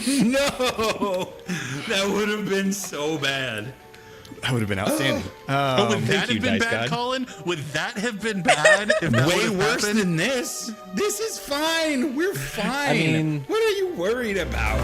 No, that would have been so bad. That would have been outstanding. Would that have been bad, Colin? Would that have been bad? If that Way worse happened? than this. This is fine. We're fine. I mean, what are you worried about?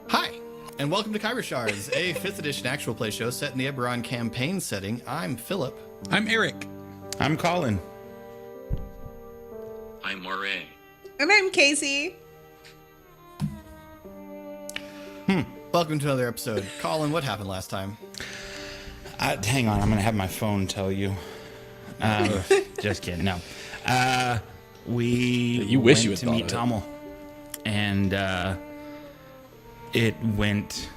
Hi, and welcome to Khyber Shards, a 5th edition actual play show set in the Eberron campaign setting. I'm Philip. I'm Eric. I'm Colin. I'm Moray. And I'm Casey. Welcome to another episode. Colin, what happened last time? Hang on, I'm gonna have my phone tell you. Just kidding. No, we wish went you had to thought meet of it. Tommel, and it went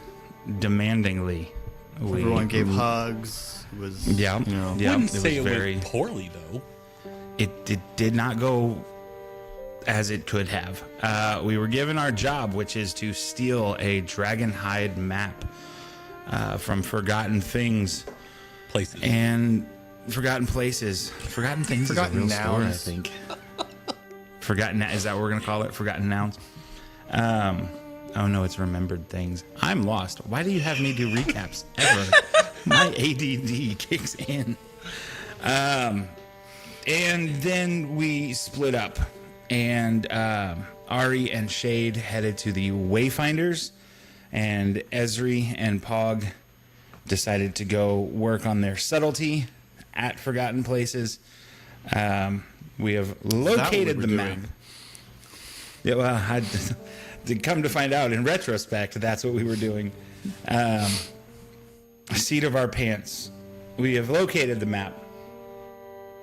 demandingly. Everyone gave hugs. It was, Yeah, you know, yeah. Wouldn't It say was it very. went poorly though. It did not go as it could have. We were given our job, which is to steal a dragon hide map from Forgotten Things Places. and Forgotten Places. Forgotten Things Forgotten is a real store, I Nouns. think. Forgotten, is that what we're going to call it? Forgotten Nouns? Oh no, it's Remembered Things. I'm lost. Why do you have me do recaps ever? My ADD kicks in. And then we split up, and Ari and Shade headed to the Wayfinders, and Esri and Pog decided to go work on their subtlety at Forgotten Places. We have located the map. Yeah, well, I to come to find out in retrospect, that's what we were doing. Seat of our pants. We have located the map.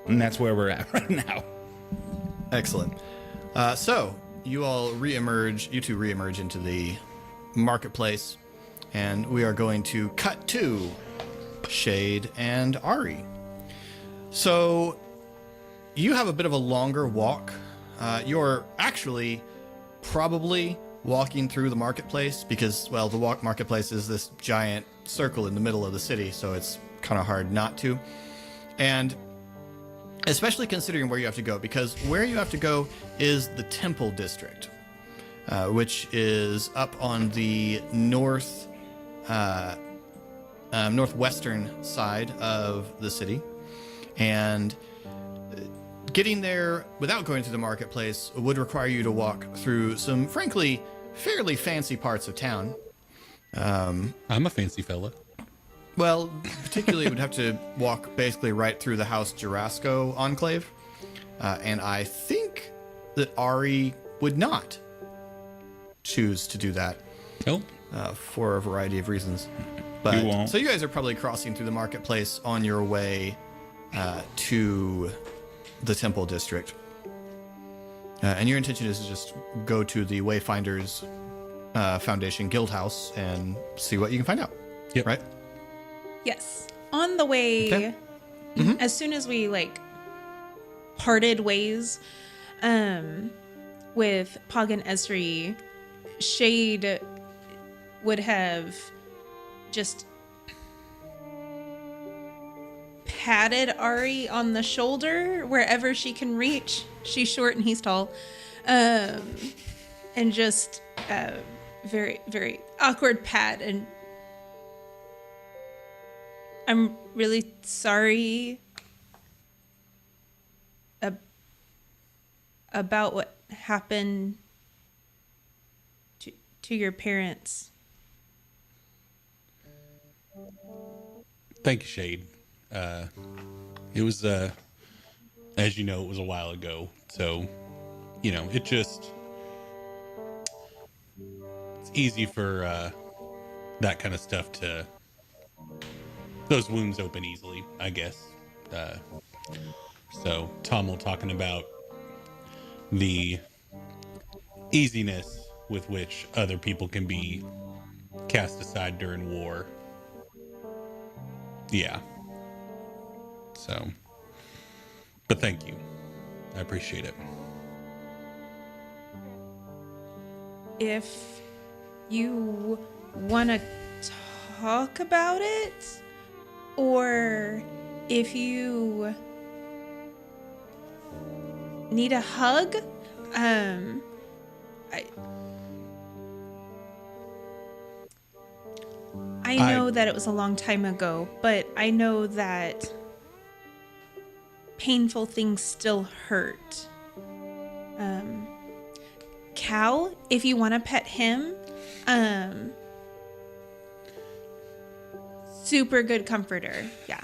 And that's where we're at right now. Excellent. So, you all reemerge, you two reemerge into the marketplace, and we are going to cut to Shade and Ari. So, you have a bit of a longer walk. You're actually probably walking through the marketplace because, well, the marketplace is this giant circle in the middle of the city, so it's kind of hard not to. And especially considering where you have to go, because where you have to go is the Temple District, which is up on the northwestern side of the city. And getting there without going through the marketplace would require you to walk through some, frankly, fairly fancy parts of town. I'm a fancy fella. Well, particularly, would have to walk basically right through the House Jarasco enclave. And I think that Ari would not choose to do that Nope. for a variety of reasons. But You won't. So you guys are probably crossing through the marketplace on your way to the Temple District. And your intention is to just go to the Wayfinders Foundation Guild House and see what you can find out. Yep. Right? Yes. On the way, Okay. as soon as we parted ways with Pog and Esri, Shade would have just patted Ari on the shoulder wherever she can reach. She's short and he's tall. And just very, very awkward pat. And I'm really sorry about what happened to your parents. Thank you, Shade. It was, as you know, it was a while ago. So, it's easy for that kind of stuff to, those wounds open easily, I guess. So Tommel talking about the easiness with which other people can be cast aside during war. Yeah. So, but thank you. I appreciate it. If you want to talk about it, or if you need a hug, I know that it was a long time ago, but I know that painful things still hurt. Cal, if you want to pet him, super good comforter. Yeah.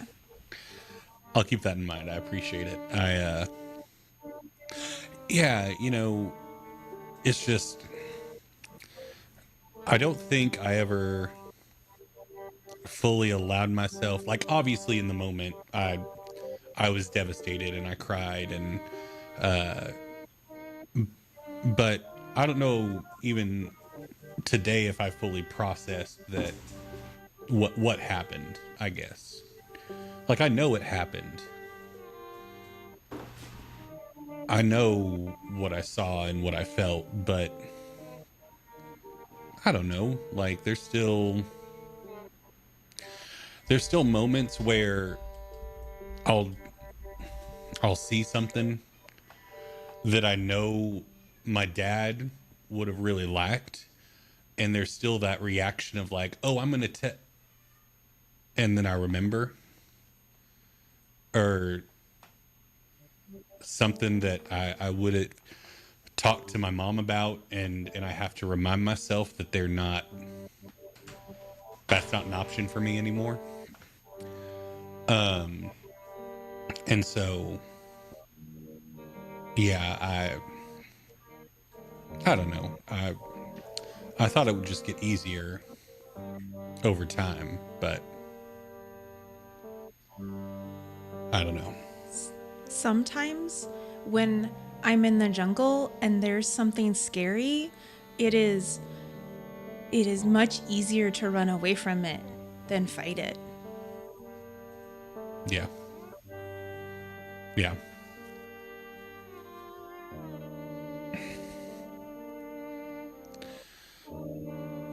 I'll keep that in mind. I appreciate it. Yeah, you know, it's just, I don't think I ever fully allowed myself, like, obviously in the moment, I was devastated and I cried and, but I don't know even today if I fully processed that what happened, I guess. Like, I know it happened. I know what I saw and what I felt, but I don't know. Like, there's still moments where I'll see something that I know my dad would have really liked, and there's still that reaction of like, oh, I'm gonna and then I remember, or something that I would have talked to my mom about, and I have to remind myself that that's not an option for me anymore. And so, yeah, I don't know. I thought it would just get easier over time, but I don't know. Sometimes when I'm in the jungle and there's something scary, it is much easier to run away from it than fight it. Yeah. Yeah.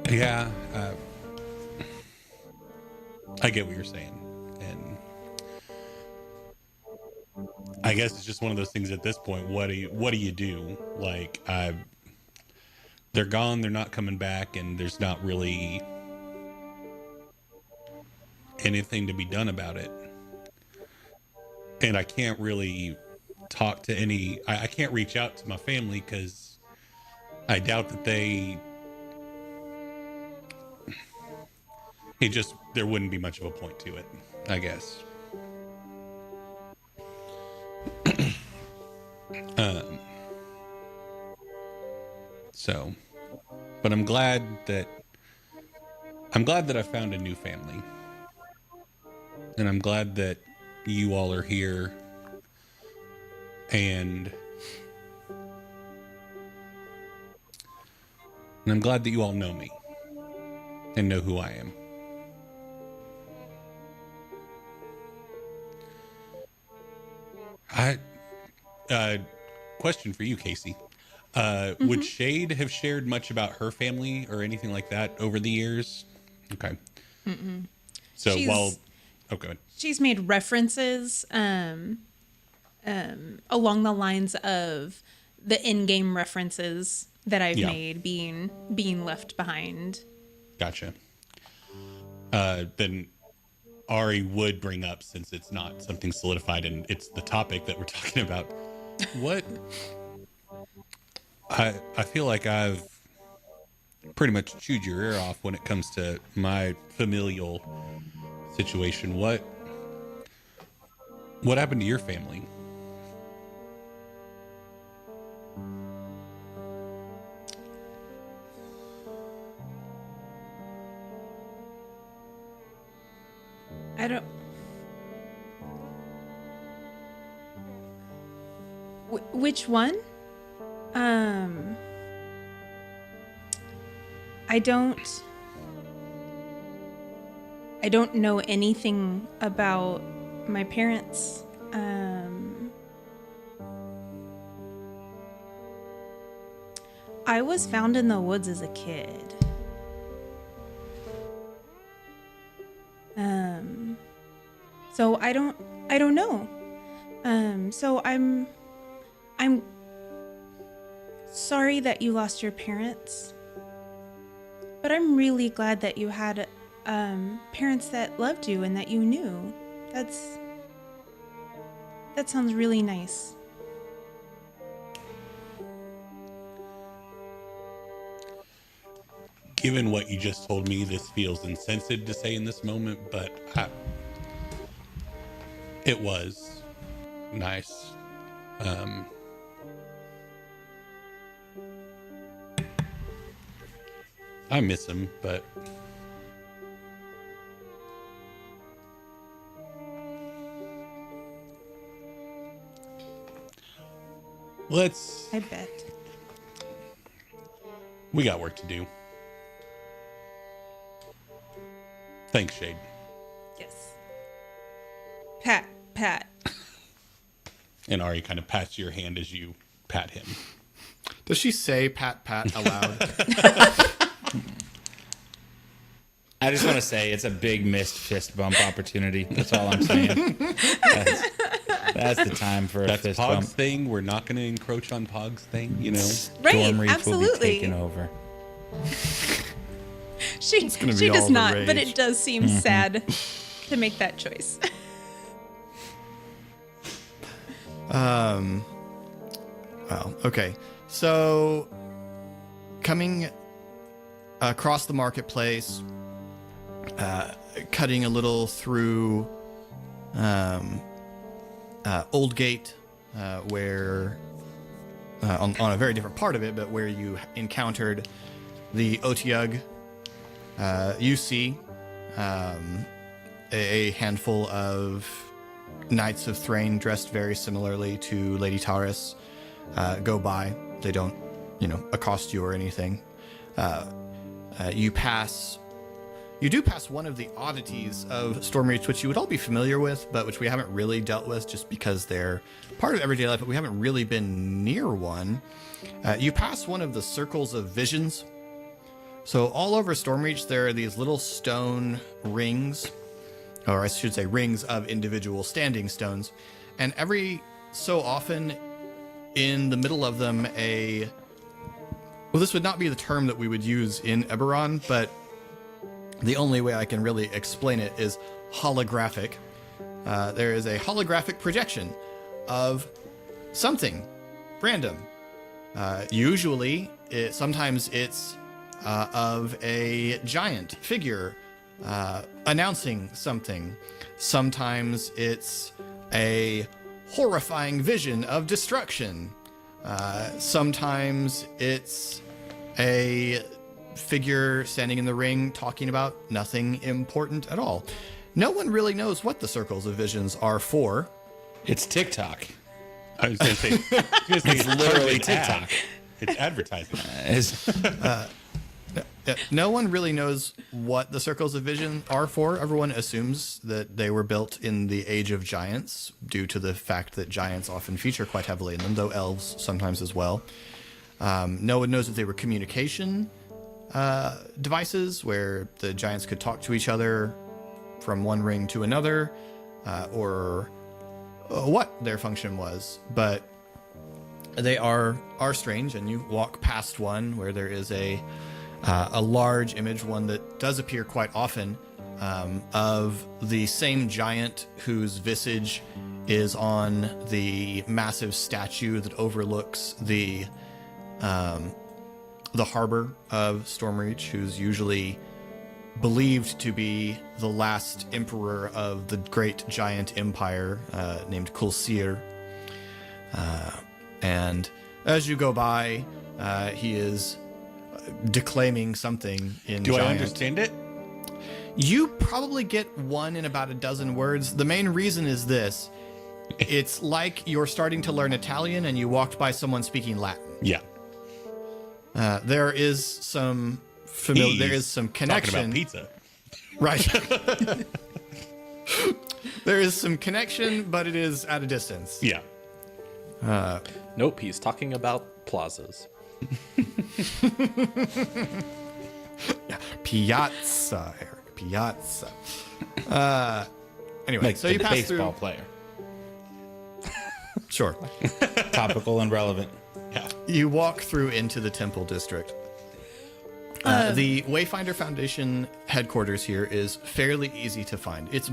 Yeah. I get what you're saying. And I guess it's just one of those things at this point. What do you do? Like, they're gone, they're not coming back, and there's not really anything to be done about it. And I can't really talk to I can't reach out to my family because I doubt that there wouldn't be much of a point to it, I guess. So, but I'm glad that I found a new family, and I'm glad that you all are here, and I'm glad that you all know me and know who I am. Question for you, Casey. Would Shade have shared much about her family or anything like that over the years? Okay. So oh, go ahead. She's made references along the lines of the in-game references that I've made being left behind. Gotcha. Then Ari would bring up, since it's not something solidified and it's the topic that we're talking about, what I feel like I've pretty much chewed your ear off when it comes to my familial situation. What happened to your family? I don't. Which one? I don't. I don't know anything about my parents. I was found in the woods as a kid. So I don't know. So I'm sorry that you lost your parents, but I'm really glad that you had parents that loved you and that you knew. That sounds really nice. Given what you just told me, this feels insensitive to say in this moment, but it was nice. I miss him, but I bet. We got work to do. Thanks, Shade. Yes. Pat. And Ari kind of pats your hand as you pat him. Does she say pat aloud? I just want to say it's a big missed fist bump opportunity. That's all I'm saying. That's the time for a fist Pog's bump. thing. We're not going to encroach on Pog's thing, you know. Right, Storm Reach will be absolutely. taken over. She gonna be all does the not, but rage. it does seem sad to make that choice. Well, okay. So, coming across the marketplace, cutting a little through Old Gate, where on a very different part of it, but where you encountered the Otyug, you see a handful of Knights of Thrain dressed very similarly to Lady Taurus go by. They don't, accost you or anything. You do pass one of the oddities of Stormreach, which you would all be familiar with, but which we haven't really dealt with just because they're part of everyday life, but we haven't really been near one. You pass one of the circles of visions. So all over Stormreach, there are these little stone rings, or I should say rings of individual standing stones. And every so often in the middle of them, well, this would not be the term that we would use in Eberron, but the only way I can really explain it is holographic. There is a holographic projection of something random. Usually, sometimes it's of a giant figure announcing something. Sometimes it's a horrifying vision of destruction. Sometimes it's a figure standing in the ring talking about nothing important at all. No one really knows what the circles of visions are for. It's TikTok. I was going to say, It's literally TikTok. It's advertising. No one really knows what the circles of vision are for. Everyone assumes that they were built in the Age of Giants due to the fact that giants often feature quite heavily in them, though elves sometimes as well. No one knows that they were communication devices where the giants could talk to each other from one ring to another, or what their function was. But they are strange, and you walk past one where there is a large image, one that does appear quite often, of the same giant whose visage is on the massive statue that overlooks the harbor of Stormreach, who's usually believed to be the last emperor of the great giant empire, named Kulsir. And as you go by, he is declaiming something in Do giant. I understand it? You probably get one in about a dozen words. The main reason is this. It's like you're starting to learn Italian and you walked by someone speaking Latin. Yeah. There is some connection. Talking about pizza. Right. There is some connection, but it is at a distance. Yeah. Nope, he's talking about plazas. Yeah. Piazza, Eric. Piazza. Anyway, Like so the you pass baseball through. player. Sure. Topical and relevant. Yeah. You walk through into the temple district. The Wayfinder Foundation headquarters here is fairly easy to find. It's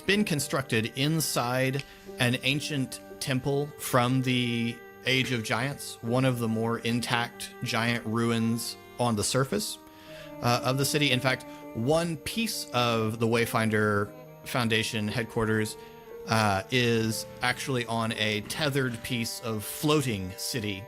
been constructed inside an ancient temple from the Age of Giants, one of the more intact giant ruins on the surface of the city. In fact, one piece of the Wayfinder Foundation headquarters is actually on a tethered piece of floating city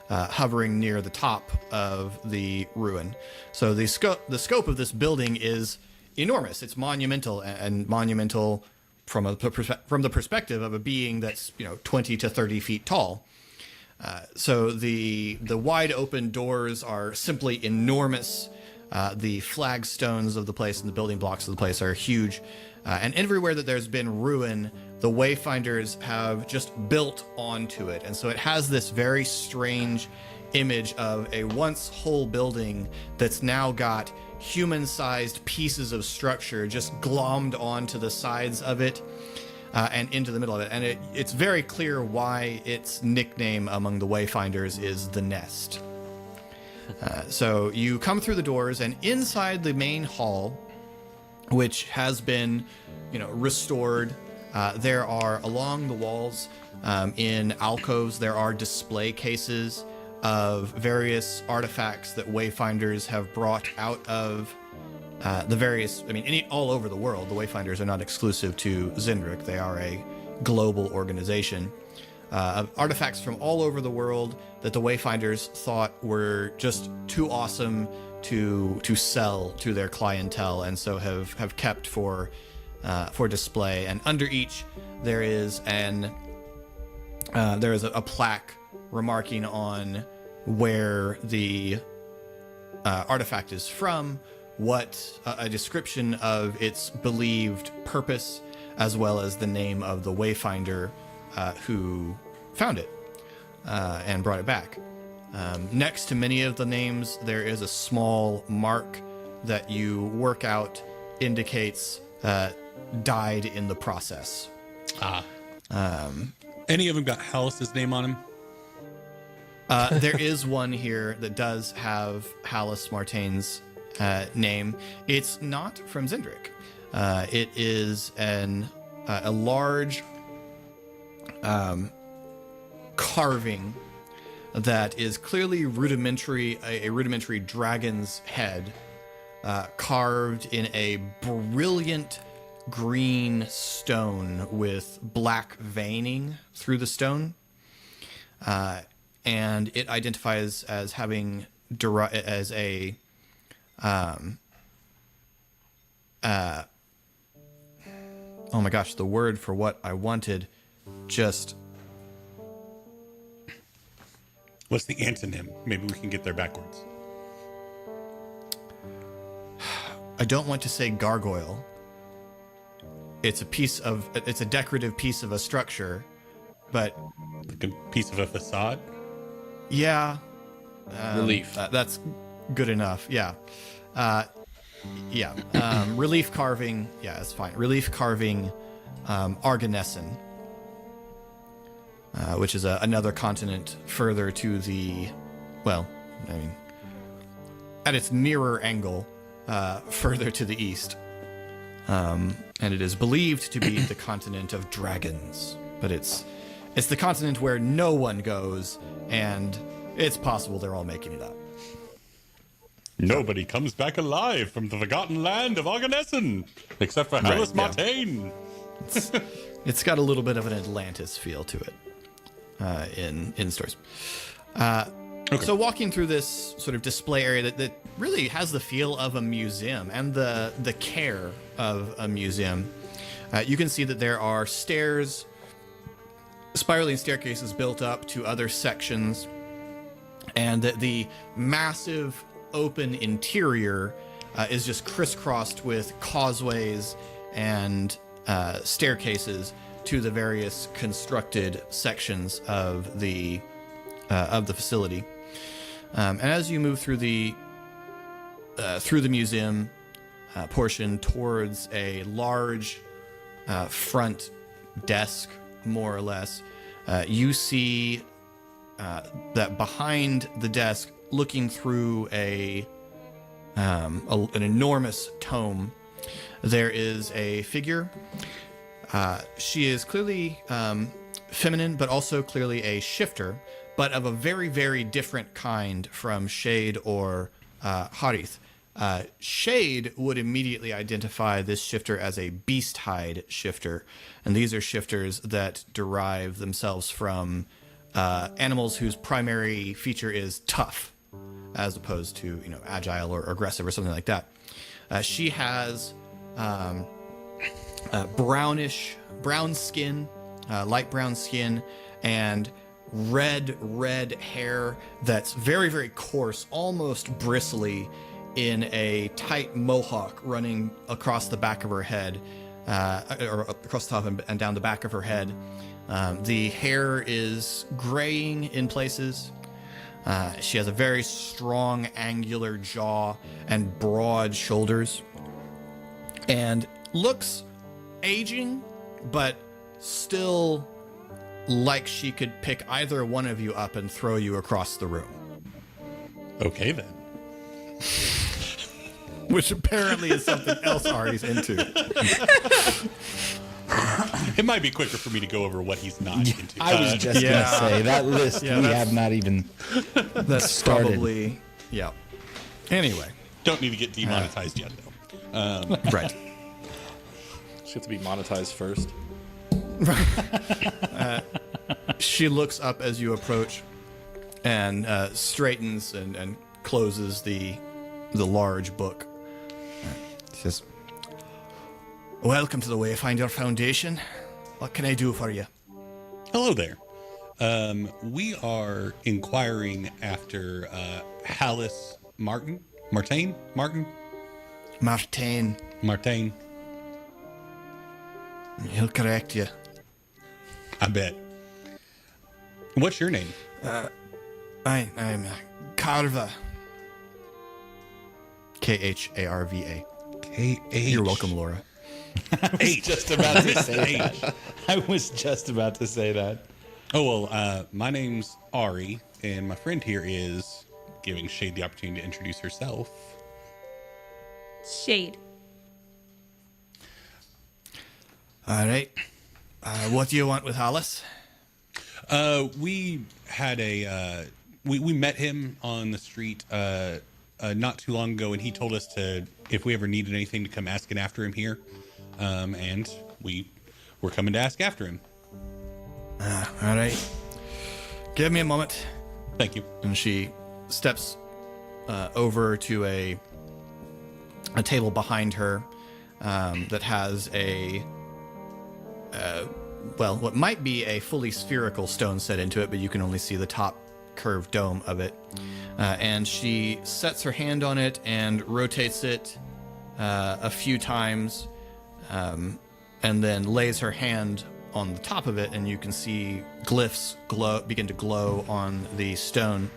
hovering near the top of the ruin. So the scope of this building is enormous. It's monumental, and monumental from the perspective of a being that's 20 to 30 feet tall. So the wide open doors are simply enormous. The flagstones of the place and the building blocks of the place are huge. And everywhere that there's been ruin, the Wayfinders have just built onto it. And so it has this very strange image of a once whole building that's now got human-sized pieces of structure just glommed onto the sides of it and into the middle of it. And it's very clear why its nickname among the Wayfinders is the Nest. So you come through the doors, and inside the main hall, which has been, restored, there are along the walls, in alcoves, there are display cases of various artifacts that Wayfinders have brought out of the various. All over the world. The Wayfinders are not exclusive to Zendrick; they are a global organization. Of artifacts from all over the world that the Wayfinders thought were just too awesome to sell to their clientele, and so have kept for display. And under each there is a plaque remarking on where the artifact is from, what a description of its believed purpose, as well as the name of the Wayfinder who found it and brought it back. Next to many of the names, there is a small mark that you work out indicates died in the process. Any of them got Hallis's name on him? There is one here that does have Hallis Martain's name. It's not from Zendrick. It is a large carving that is clearly rudimentary, a rudimentary dragon's head, carved in a brilliant green stone with black veining through the stone. And it identifies as having as a oh my gosh, the word for what I wanted just... What's the antonym? Maybe we can get there backwards. I don't want to say gargoyle. It's a decorative piece of a structure, but... Like a piece of a facade? Yeah. Relief. That's good enough, yeah. Relief carving, yeah, that's fine. Relief carving Arganessen, which is another continent further to the, at its nearer angle, further to the east. And it is believed to be the continent of dragons, but it's the continent where no one goes, and it's possible they're all making it up. Nobody comes back alive from the forgotten land of Arganessen, except for Hallis Martain. It's got a little bit of an Atlantis feel to it in stories. So walking through this sort of display area that really has the feel of a museum and the care of a museum, you can see that there are stairs, spiraling staircases built up to other sections, and that the massive open interior is just crisscrossed with causeways and staircases to the various constructed sections of the facility. And as you move through the museum portion towards a large front desk, more or less, you see that behind the desk, looking through an enormous tome, there is a figure. She is clearly feminine, but also clearly a shifter, but of a very, very different kind from Shade or Harith. Shade would immediately identify this shifter as a beast hide shifter, and these are shifters that derive themselves from animals whose primary feature is tough, as opposed to agile or aggressive or something like that. She has brown skin, light brown skin, and red hair that's very, very coarse, almost bristly, in a tight mohawk running across the back of her head, or across the top and down the back of her head. The hair is graying in places. She has a very strong, angular jaw and broad shoulders, and looks aging, but still like she could pick either one of you up and throw you across the room. Okay, then. Which apparently is something else Ari's into. It might be quicker for me to go over what he's not into. I was just going to say, that list we have not even That's started. probably... Yeah. Anyway. Don't need to get demonetized yet, though. Right. She has to be monetized first. She looks up as you approach and straightens and closes the large book. She says, "Welcome to the Wayfinder Foundation. What can I do for you?" Hello there. We are inquiring after Hallis Martin. Martain. He'll correct you. I bet. What's your name? I'm Carva. Kharva. K-H. You're welcome, Laura. I was just about to say that. I was just about to say that. Oh, well, my name's Ari, and my friend here is giving Shade the opportunity to introduce herself. Shade. All right. What do you want with Hollis? We had we met him on the street not too long ago, and he told us if we ever needed anything to come asking after him here, and we're coming to ask after him. All right. Give me a moment. Thank you. And she steps over to a table behind her that has what might be a fully spherical stone set into it, but you can only see the top curved dome of it. And she sets her hand on it and rotates it a few times, and then lays her hand on the top of it, and you can see glyphs begin to glow on the stone.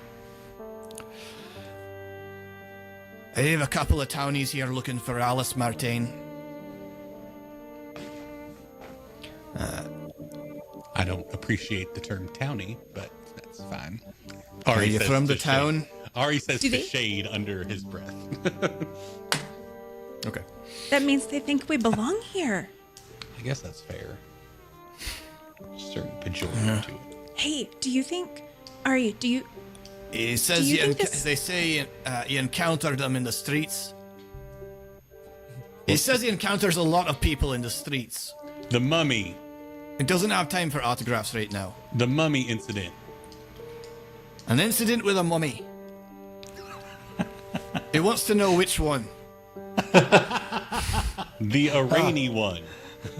I have a couple of townies here looking for Alice Martain. I don't appreciate the term townie, but that's fine. Are you says from to the town? Shade. Ari says Do to they? Shade under his breath. Okay. That means they think we belong here. I guess that's fair. Certain pejorative to it. Hey, do you think, Ari, do you... He says Do you think this- they say you encountered them in the streets. He says he encounters a lot of people in the streets. The mummy. He doesn't have time for autographs right now. The mummy incident. An incident with a mummy. He wants to know which one. The Irani one.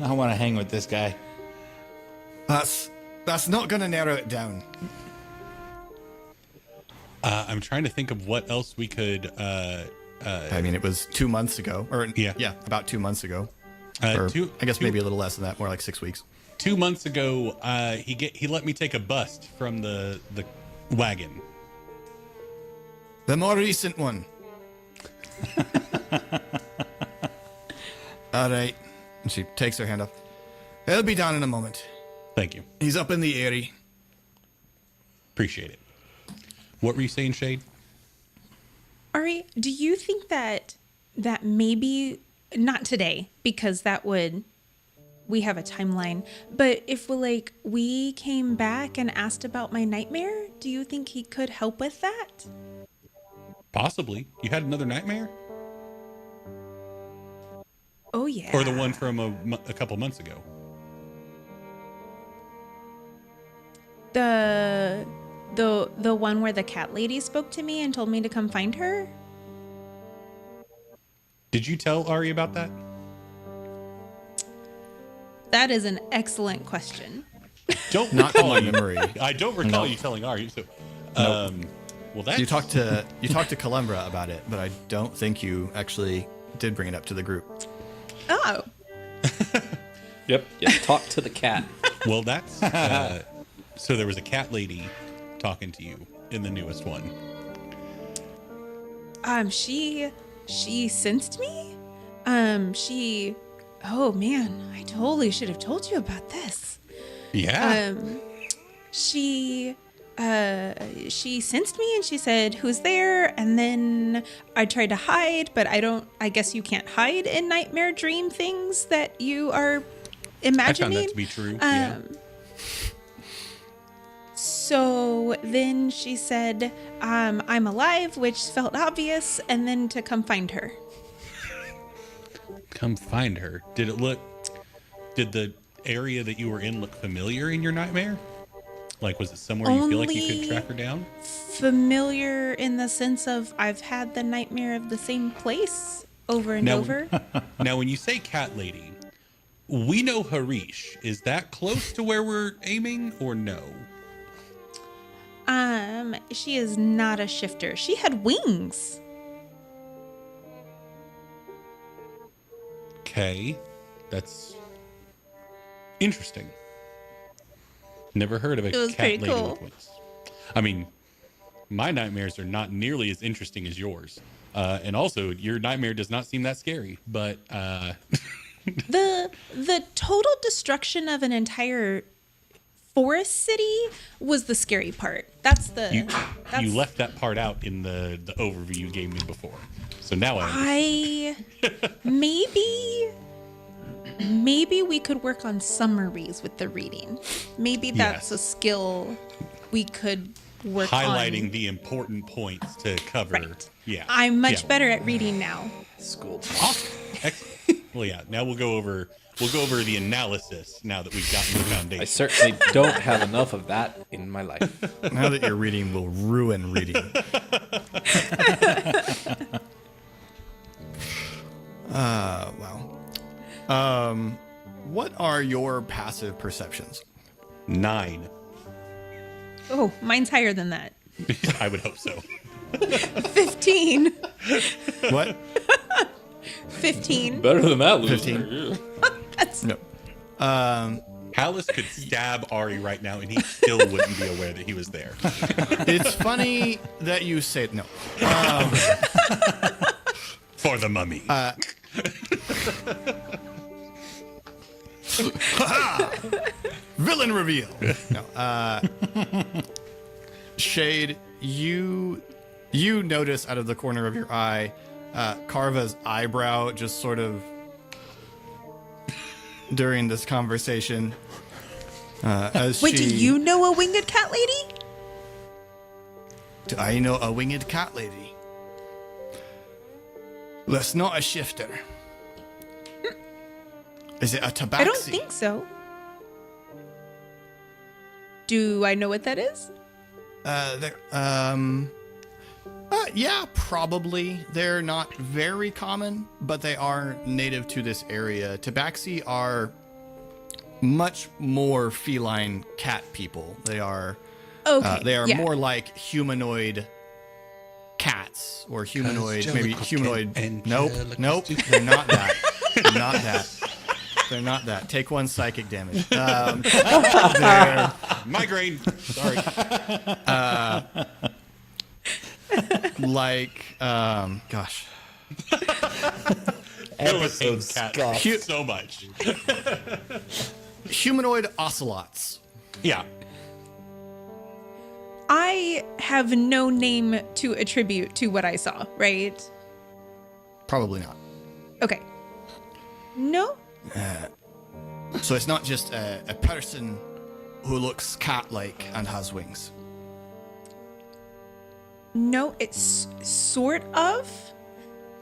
I want to hang with this guy. That's not going to narrow it down. I'm trying to think of what else we could I mean, it was 2 months ago, or Yeah. about 2 months ago. Uh, Or two- I guess two- maybe a little less than that, more like 6 weeks. 2 months ago, he let me take a bust from the wagon. The more recent one. All right. And she takes her hand off. He'll be down in a moment. Thank you. He's up in the Eyrie. Appreciate it. What were you saying, Shade? Ari, do you think that maybe not today, because we have a timeline, but if we came back and asked about my nightmare, do you think he could help with that? Possibly. You had another nightmare? Oh yeah. Or the one from a couple months ago? The one where the cat lady spoke to me and told me to come find her? Did you tell Ari about that? That is an excellent question. Don't Not to recall my you. memory. I don't recall you telling Ari. So, well, that's You talked to Columbra about it, but I don't think you actually did bring it up to the group. Oh. Yep. Yeah. Talk to the cat. well. That's so. There was a cat lady talking to you in the newest one. She sensed me? Oh man, I totally should have told you about this. Yeah. She sensed me and she said, "Who's there?" And then I tried to hide, but I guess you can't hide in nightmare dream things that you are I imagining. found that to be true. Yeah. So then she said, I'm alive, which felt obvious, and then to come find her. Come find her. Did the area that you were in look familiar in your nightmare? Like, was it somewhere you feel like you could Only- track her down? Familiar in the sense of I've had the nightmare of the same place over and over. Now, when you say cat lady, we know Harish. Is that close to where we're aiming or no? She is not a shifter. She had wings. Okay. That's interesting. Never heard of a It was cat pretty lady cool. with wings. I mean, my nightmares are not nearly as interesting as yours. And also, your nightmare does not seem that scary. But The total destruction of an entire forest city was the scary part. That's you left that part out in the overview you gave me before. So now I maybe we could work on summaries with the reading. Maybe that's Yes. a skill we could work on. highlighting the important points to cover. Right. Yeah. I'm much Yeah. better at reading now. School. Awesome. Excellent. Well, yeah. Now we'll go over the analysis now that we've gotten the I foundation. certainly don't have enough of that in my life. Now that you're reading will ruin reading. Wow. What are your passive perceptions? 9. Oh, mine's higher than that. I would hope so. 15. What? 15. Better than that, loser. 15. That's No. Hallis could stab Ari right now, and he still wouldn't be aware that he was there. It's funny that you say no. For the mummy. Villain reveal. No. Shade, you notice out of the corner of your eye, Carva's eyebrow just sort of during this conversation. Wait, do you know a winged cat lady? Do I know a winged cat lady? That's not a shifter. Is it a tabaxi? I don't think so. Do I know what that is? Yeah, probably. They're not very common, but they are native to this area. Tabaxi are much more feline cat people. They are Okay. they are yeah. more like humanoid cats or humanoid, maybe Angelical humanoid. cat, Nope, angelical nope, stupid. they're not that. They're not that. They're not that. Take one psychic damage. They're Migraine. Sorry. like, gosh. Episode cat Scott. so much. Humanoid ocelots. Yeah. I have no name to attribute to what I saw, right? Probably not. Okay. No? So it's not just a person who looks cat-like and has wings. No, it's sort of,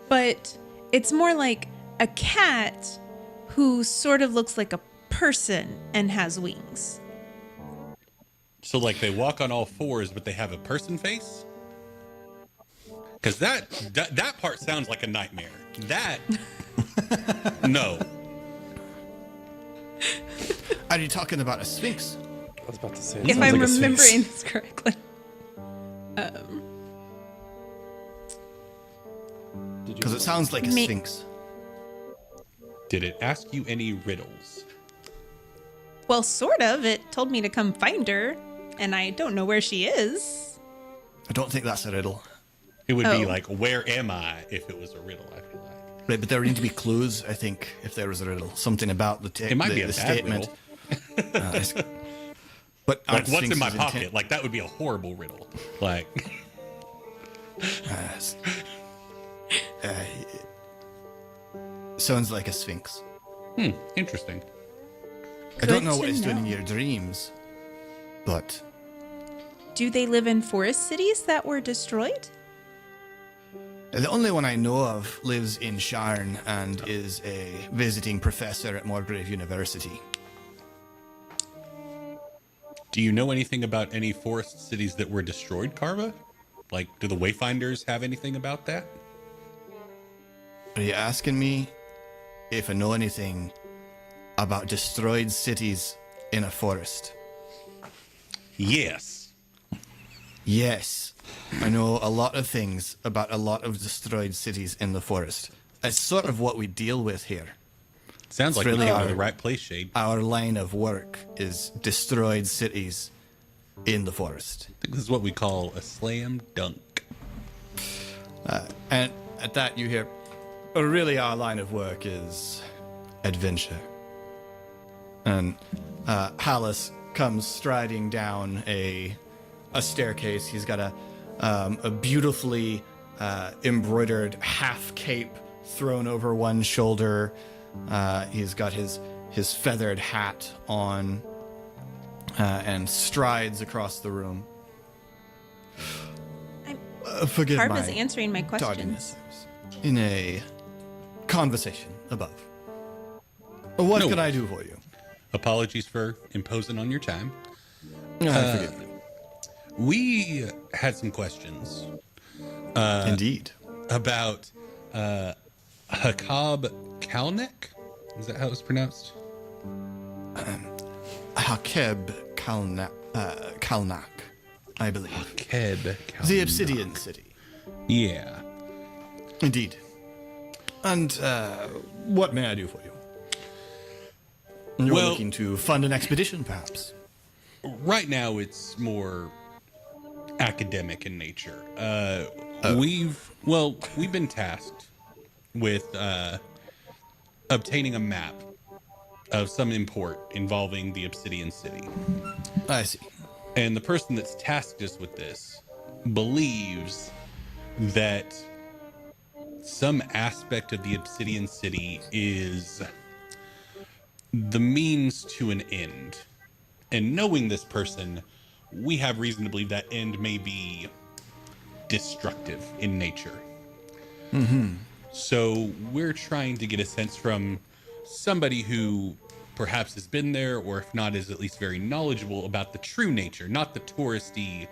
but it's more like a cat who sort of looks like a person and has wings. So like they walk on all fours, but they have a person face? Because that part sounds like a nightmare. That, no. Are you talking about a sphinx? I was about to say. If I'm remembering this correctly. Because it sounds like a Me- sphinx. Did it ask you any riddles? Well, sort of. It told me to come find her, and I don't know where she is. I don't think that's a riddle. It would be Oh. like, where am I, if it was a riddle, I feel like. Right, but there would need to be clues, I think, if there was a riddle. Something about It might be a the bad statement. riddle. But Like, what's in my sphinxes pocket? Like, that would be a horrible riddle. Like, sounds like a sphinx. interesting. I don't Good know what to it's doing in know. your dreams, but Do they live in forest cities that were destroyed? the only one I know of lives in Sharn and is a visiting professor at Morgrave University. Do you know anything about any forest cities that were destroyed, Carva? Like, do the Wayfinders have anything about that? Are you asking me if I know anything about destroyed cities in a forest? Yes. Yes, I know a lot of things about a lot of destroyed cities in the forest. It's sort of what we deal with here. Sounds like really we got to our- the right place, Shade. Our line of work is destroyed cities in the forest. I think this is what we call a slam dunk. And at that you hear, really our line of work is adventure. And Hallis comes striding down a staircase. He's got a beautifully embroidered half cape thrown over one shoulder. He's got his feathered hat on and strides across the room. Forgive Carva's my answering my questions. tardiness. In a conversation above. What No can I worries. do for you? Apologies for imposing on your time. Forgive me. We had some questions Indeed. about Hakab Kalnek. Is that how it was pronounced? Hakeb Kalnak, I believe. Keb Kalnek. The Obsidian City. Yeah. Indeed. And what may I do for you? You're Well- looking to fund an expedition, perhaps? Right now, it's more academic in nature. We've been tasked with obtaining a map of some import involving the Obsidian City. I see. And the person that's tasked us with this believes that some aspect of the Obsidian City is the means to an end. And knowing this person, we have reason to believe that end may be destructive in nature. So we're trying to get a sense from somebody who perhaps has been there, or if not, is at least very knowledgeable about the true nature, not the touristy,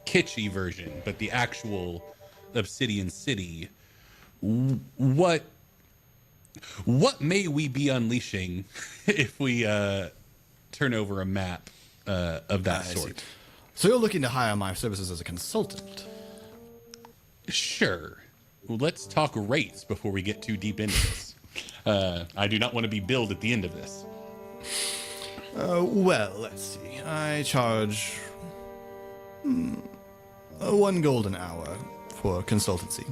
kitschy version, but the actual Obsidian City. What may we be unleashing if we turn over a map of that I see. sort? So you're looking to hire my services as a consultant? Sure. Well, let's talk rates before we get too deep into this. I do not want to be billed at the end of this. Well, let's see. I charge 1 gold an hour for consultancy.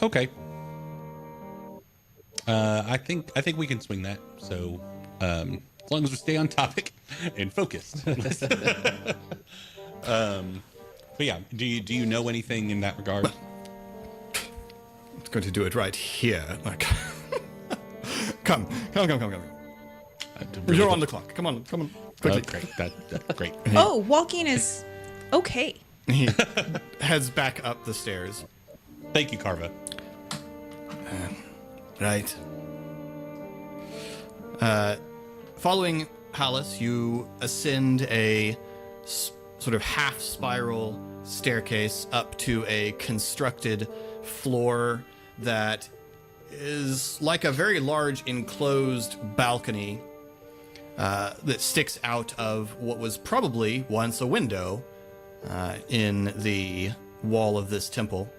Okay. I think we can swing that. So, as long as we stay on topic and focused. But yeah, do you know anything in that regard? I'm going to do it right here. Come. You're on the clock. Come on, quickly. Great. That's great. Oh, walking is okay. He heads back up the stairs. Thank you, Carva. Right. Following Hallis, you ascend a sort of half spiral staircase up to a constructed floor that is like a very large enclosed balcony that sticks out of what was probably once a window in the wall of this temple.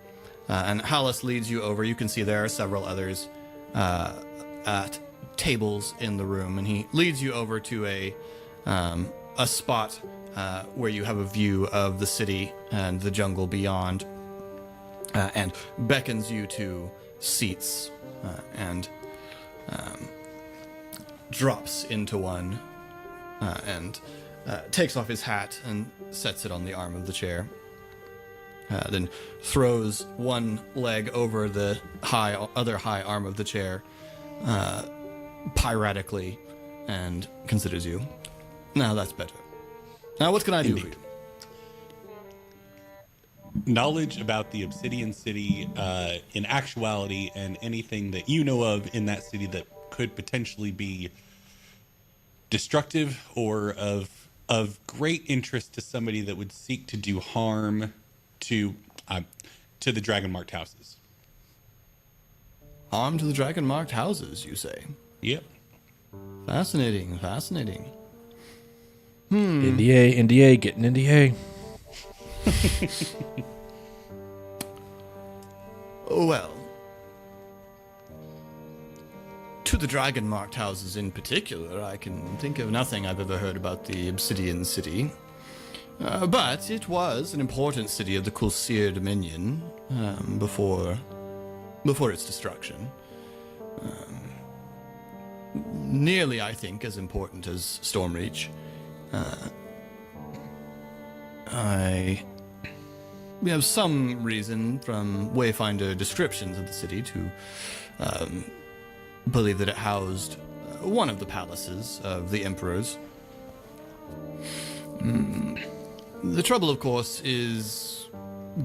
And Hallis leads you over. You can see there are several others at tables in the room, and he leads you over to a spot where you have a view of the city and the jungle beyond, and beckons you to seats and drops into one and takes off his hat and sets it on the arm of the chair. Then throws one leg over the other high arm of the chair, piratically, and considers you. Now that's better. Now what can I do for you? Knowledge about the Obsidian City in actuality, and anything that you know of in that city that could potentially be destructive or of great interest to somebody that would seek to do harm to the dragon marked houses. Harm to the dragon marked houses, you say? Yep. Fascinating. NDA, getting NDA. Well, to the dragon marked houses in particular, I can think of nothing I've ever heard about the Obsidian City. But it was an important city of the Kulsir Dominion before its destruction. Nearly, I think, as important as Stormreach. We have some reason from Wayfinder descriptions of the city to believe that it housed one of the palaces of the emperors. The trouble, of course, is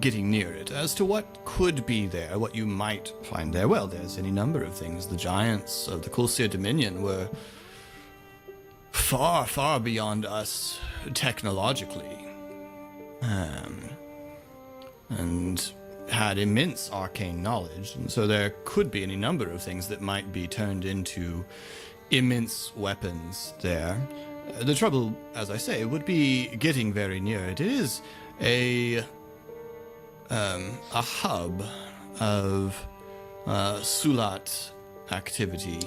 getting near it. As to what could be there, what you might find there, well, there's any number of things. The giants of the Kulsir Dominion were far, far beyond us technologically, and had immense arcane knowledge, and so there could be any number of things that might be turned into immense weapons there. The trouble, as I say, would be getting very near it. It is a hub of Sulat activity.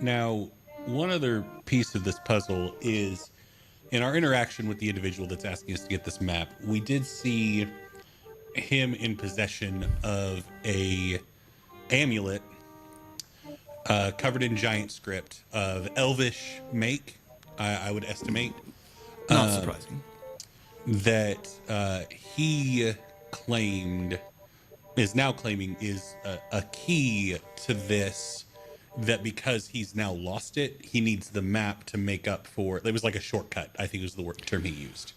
Now, one other piece of this puzzle is, in our interaction with the individual that's asking us to get this map, we did see him in possession of a amulet covered in giant script of elvish make, I would estimate. Not surprising. That he is now claiming is a key to this, that because he's now lost it, he needs the map to make up for it. Was like a shortcut, I think was the term he used.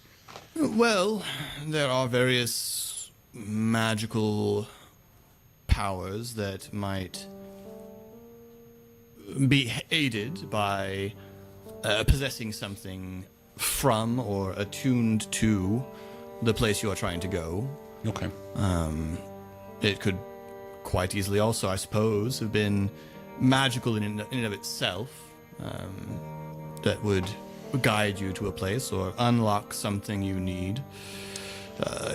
Well, there are various magical powers that might be aided by possessing something from or attuned to the place you are trying to go. Okay. It could quite easily also, I suppose, have been magical in and of itself, that would guide you to a place or unlock something you need.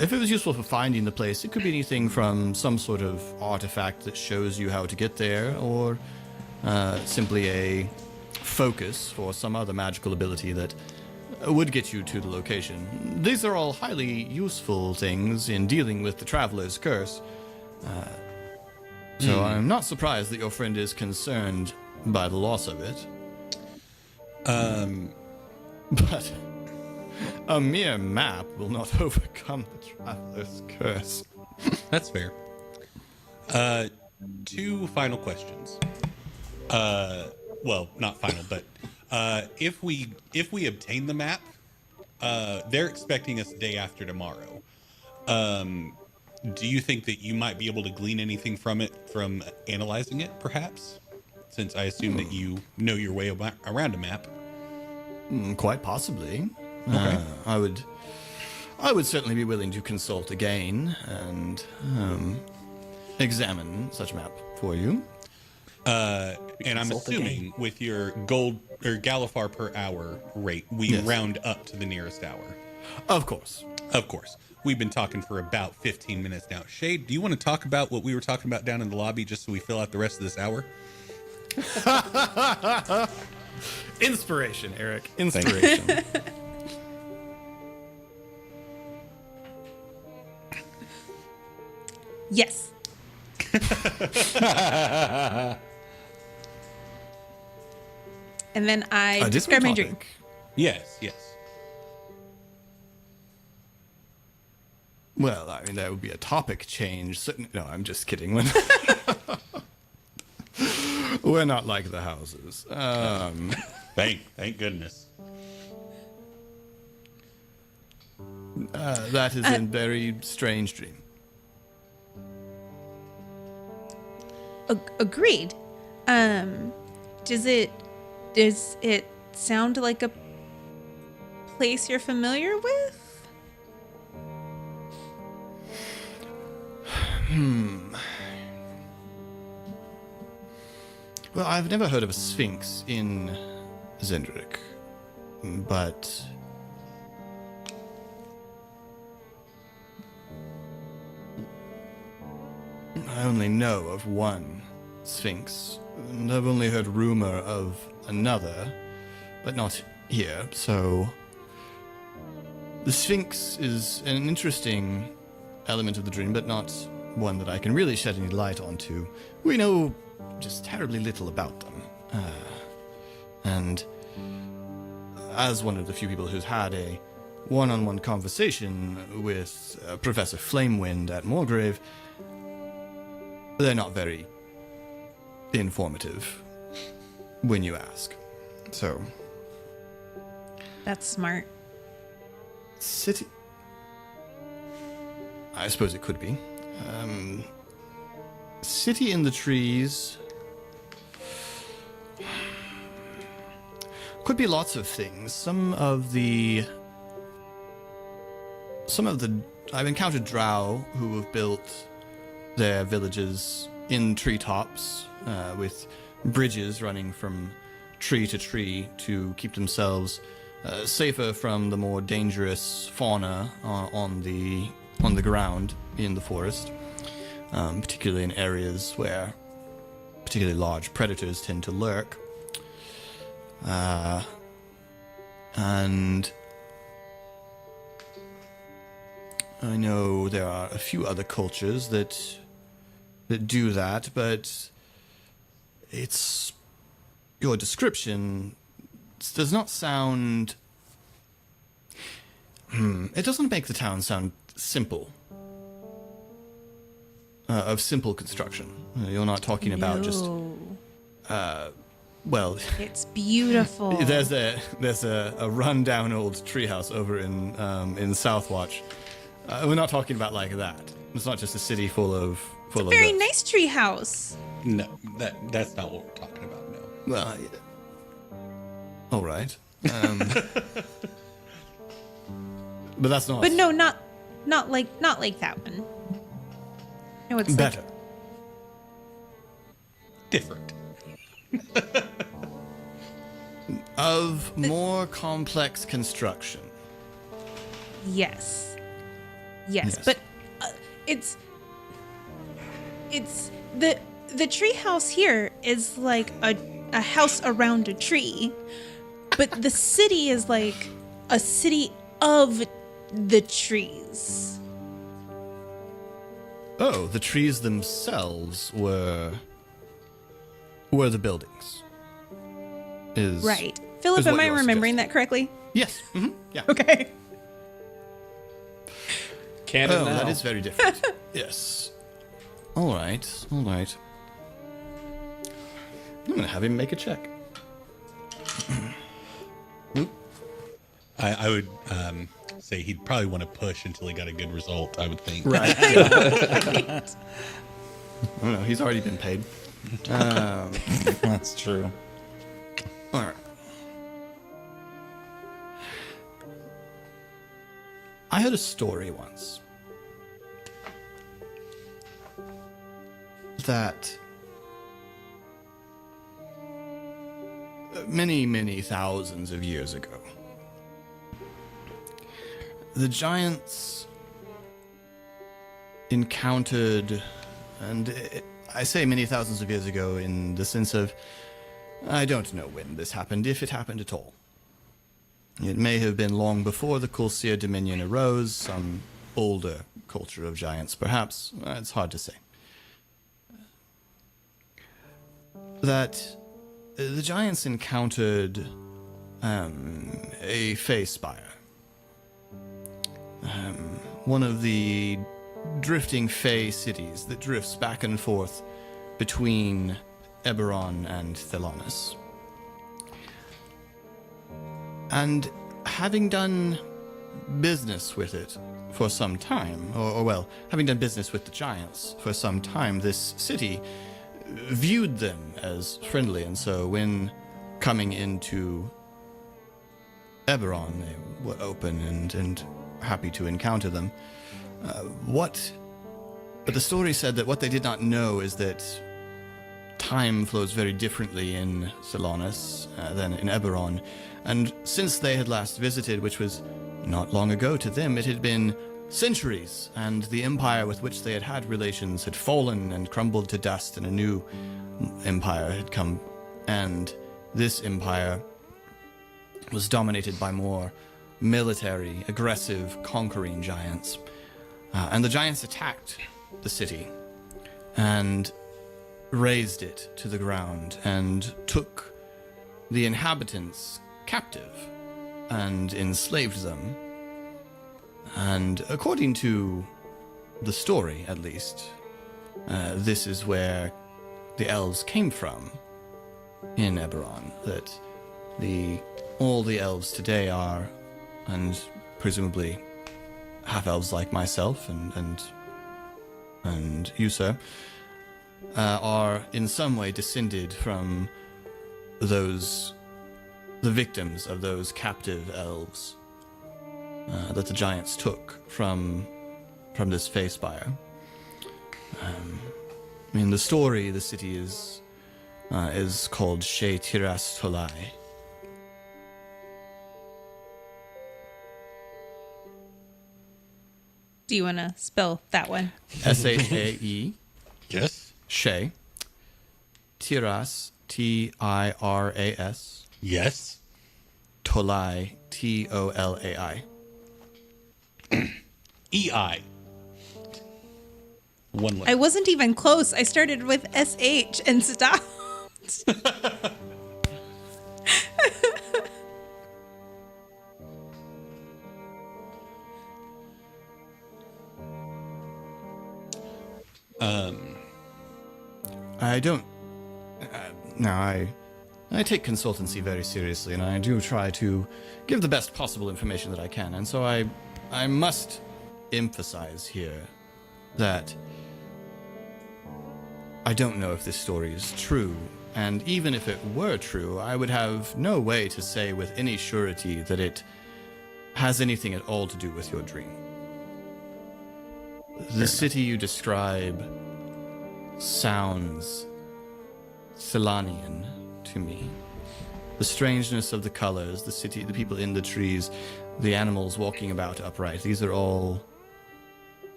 If it was useful for finding the place, it could be anything from some sort of artifact that shows you how to get there, or simply a focus for some other magical ability that would get you to the location. These are all highly useful things in dealing with the Traveler's Curse. So I'm not surprised that your friend is concerned by the loss of it. But a mere map will not overcome the Traveler's Curse. That's fair. Two final questions. Well, not final, but if we obtain the map, they're expecting us day after tomorrow. Do you think that you might be able to glean anything from it from analyzing it, perhaps? Since I assume that you know your way around a map. Quite possibly. Okay. I would certainly be willing to consult again and examine such a map for you. And I'm assuming with your gold or Galifar per hour rate, we round up to the nearest hour. Of course. Of course. We've been talking for about 15 minutes now. Shade, do you want to talk about what we were talking about down in the lobby just so we fill out the rest of this hour? Inspiration, Eric. Inspiration. Yes. And then I describe my dream. Yes. Well, I mean, that would be a topic change. No, I'm just kidding. We're not like the houses. Thank goodness. That is a very strange dream. Agreed. Does it sound like a place you're familiar with? Well, I've never heard of a sphinx in Zendrick, but I only know of one sphinx, and I've only heard rumor of another, but not here, so the sphinx is an interesting element of the dream, but not one that I can really shed any light onto. We know just terribly little about them. And as one of the few people who's had a one-on-one conversation with Professor Flamewind at Moorgrave, they're not very informative when you ask. So, That's smart. city... I suppose it could be. City in the trees... could be lots of things. Some of the... I've encountered drow who have built their villages in treetops with bridges running from tree to tree to keep themselves safer from the more dangerous fauna on the ground in the forest, particularly in areas where particularly large predators tend to lurk. And I know there are a few other cultures that do that, but it's your description does not sound. It doesn't make the town sound simple. Of simple construction. You're not talking about just. Well, It's beautiful. there's a rundown old treehouse over in Southwatch. We're not talking about like that. It's not just a city full of Very this. nice tree house. No, that's not what we're talking about. No. Well, all right. But that's not. But no, not like that one. No, it's better. Different. Of more complex construction. Yes. Yes. But it's the treehouse here is like a house around a tree, but the city is like a city of the trees. Oh, the trees themselves were the buildings. Right. Philip, am I remembering that correctly? Yes. Mm-hmm. Yeah. Okay. Canon now. That is very different. Yes. All right. I'm gonna have him make a check. I would say he'd probably want to push until he got a good result, I would think. Right. I don't know. He's already been paid. That's true. All right. I heard a story once that many, many thousands of years ago, the giants encountered, and I say many thousands of years ago in the sense of, I don't know when this happened, if it happened at all. It may have been long before the Kulsir Dominion arose, some older culture of giants, perhaps. It's hard to say. That the giants encountered a Fey Spire. One of the drifting Fey cities that drifts back and forth between Eberron and Thelanis. And having done business with it for some time, or having done business with the giants for some time, this city viewed them as friendly, and so when coming into Eberron, they were open and happy to encounter them. But the story said that what they did not know is that time flows very differently in Thelanis than in Eberron, and since they had last visited, which was not long ago to them, it had been centuries, and the empire with which they had had relations had fallen and crumbled to dust, and a new empire had come, and this empire was dominated by more military, aggressive, conquering giants. And the giants attacked the city and razed it to the ground and took the inhabitants captive and enslaved them. And according to the story, at least, this is where the elves came from in Eberron, that all the elves today are, and presumably half-elves like myself and you, sir, are in some way descended from the victims of those captive elves that the giants took from this Fey Spire. In the story, the city is called She Tiras Tolai. Do you want to spell that one? Shae. Yes. She. Tiras. Tiras. Yes. Tolai. Tolai. EI. One I letter. wasn't even close. I started with SH and stopped. I don't. I take consultancy very seriously, and I do try to give the best possible information that I can. And so I must emphasize here that I don't know if this story is true. And even if it were true, I would have no way to say with any surety that it has anything at all to do with your dream. The city you describe sounds Thelanian to me. the strangeness of the colors, the city, the people in the trees, the animals walking about upright. These are all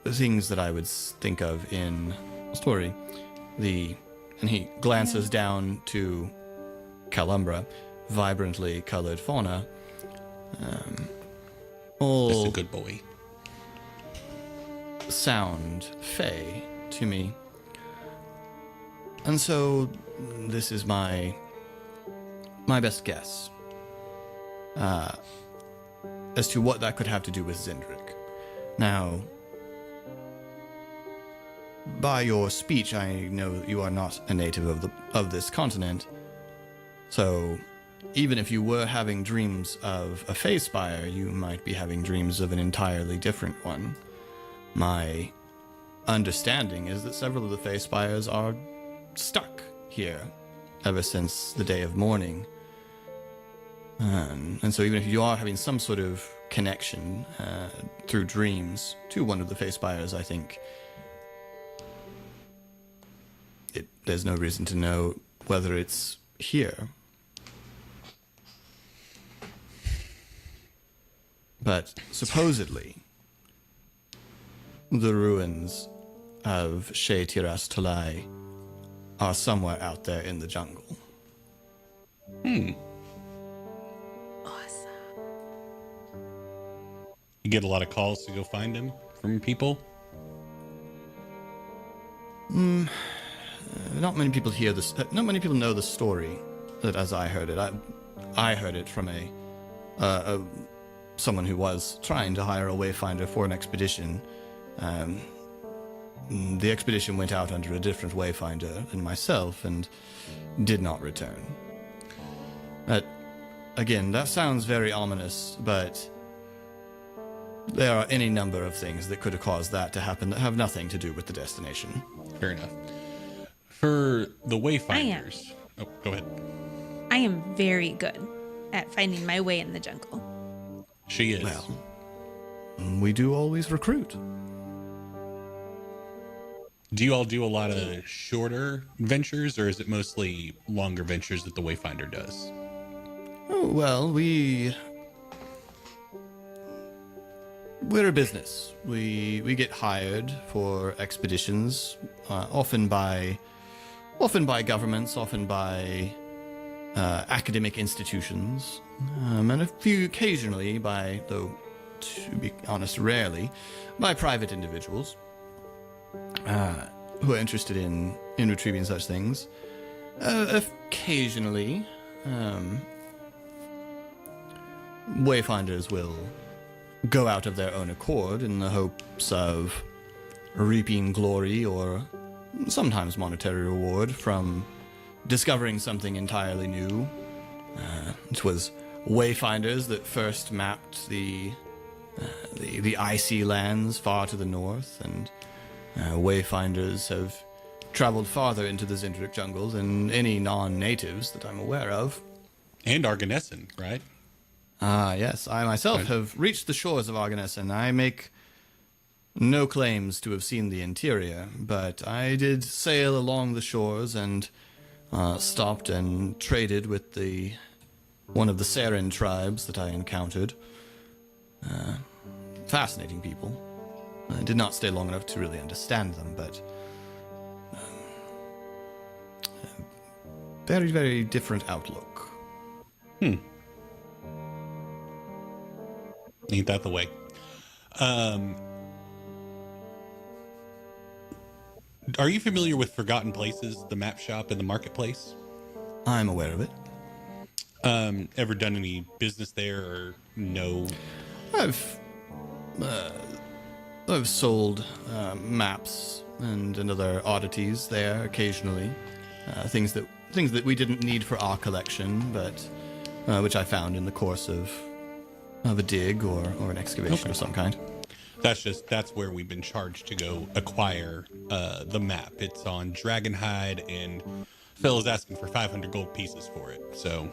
the things that I would think of in a story. And he glances down to Calumbra, vibrantly colored fauna. All Just a good boy. sound fey to me. And so this is my best guess as to what that could have to do with Zendrick. Now, by your speech, I know that you are not a native of this continent. So, even if you were having dreams of a Fey Spire, you might be having dreams of an entirely different one. My understanding is that several of the Fey Spires are stuck here ever since the Day of Mourning. And so even if you are having some sort of connection through dreams to one of the Fey Spires, I think there's no reason to know whether it's here. But supposedly, the ruins of Shea Tiras Talai are somewhere out there in the jungle. Awesome. You get a lot of calls to go find him from people? Not many people hear this. Not many people know the story that as I heard it. I heard it from someone who was trying to hire a wayfinder for an expedition. The expedition went out under a different wayfinder than myself and did not return. Again, that sounds very ominous, but there are any number of things that could have caused that to happen that have nothing to do with the destination. Fair enough. For the Wayfinders... Oh, go ahead. I am very good at finding my way in the jungle. She is. Well, we do always recruit. Do you all do a lot of shorter ventures, or is it mostly longer ventures that the Wayfinder does? Oh, well, we're a business. We get hired for expeditions, often by governments, often by academic institutions, and a few occasionally by, though to be honest, rarely, by private individuals who are interested in retrieving such things. Occasionally, wayfinders will go out of their own accord in the hopes of reaping glory or sometimes monetary reward from discovering something entirely new. It was wayfinders that first mapped the icy lands far to the north, and wayfinders have traveled farther into the Zendrick jungle than any non-natives that I'm aware of. And Arganesson, right? Yes, I myself have reached the shores of Arganesson. I make no claims to have seen the interior, but I did sail along the shores and stopped and traded with one of the Saren tribes that I encountered. Fascinating people. I did not stay long enough to really understand them, but very, very different outlook. Ain't that the way? Are you familiar with Forgotten Places, the map shop and the marketplace? I'm aware of it. Ever done any business there or no? I've sold maps and other oddities there occasionally. Things that we didn't need for our collection, but which I found in the course of a dig or an excavation of some kind. That's where we've been charged to go acquire the map. It's on Dragonhide, and Phil is asking for 500 gold pieces for it. So,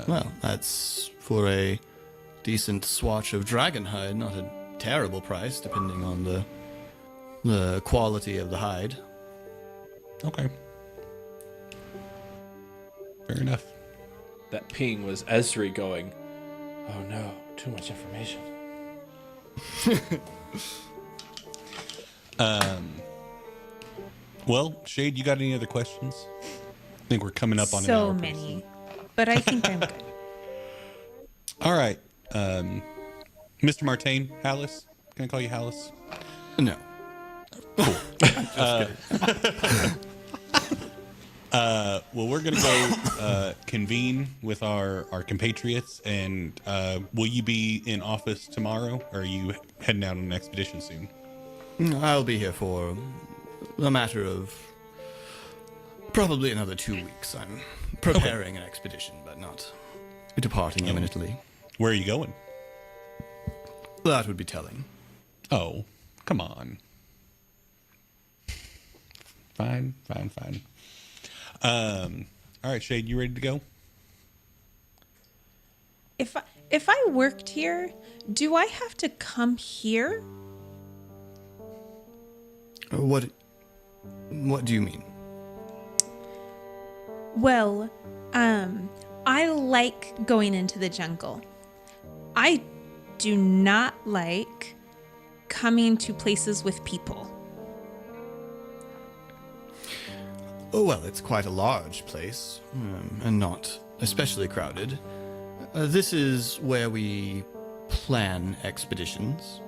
Well, that's for a decent swatch of Dragonhide, not a terrible price, depending on the quality of the hide. okay, fair enough. that ping was Esri going, "Oh no, too much information." Well, Shade, you got any other questions? I think we're coming up on an So hour. many. But I think I'm good. All right. Mr. Martain, Hallis. Can I call you Hallis? No. Well, we're going to go convene with our compatriots, and will you be in office tomorrow, or are you heading out on an expedition soon? I'll be here for a matter of probably another 2 weeks. I'm preparing an expedition, but not departing imminently. Where are you going? That would be telling. Oh, come on. Fine. All right, Shade, you ready to go? If I worked here, do I have to come here? What do you mean? Well, I like going into the jungle. I do not like coming to places with people. Oh, well, it's quite a large place, and not especially crowded. This is where we plan expeditions,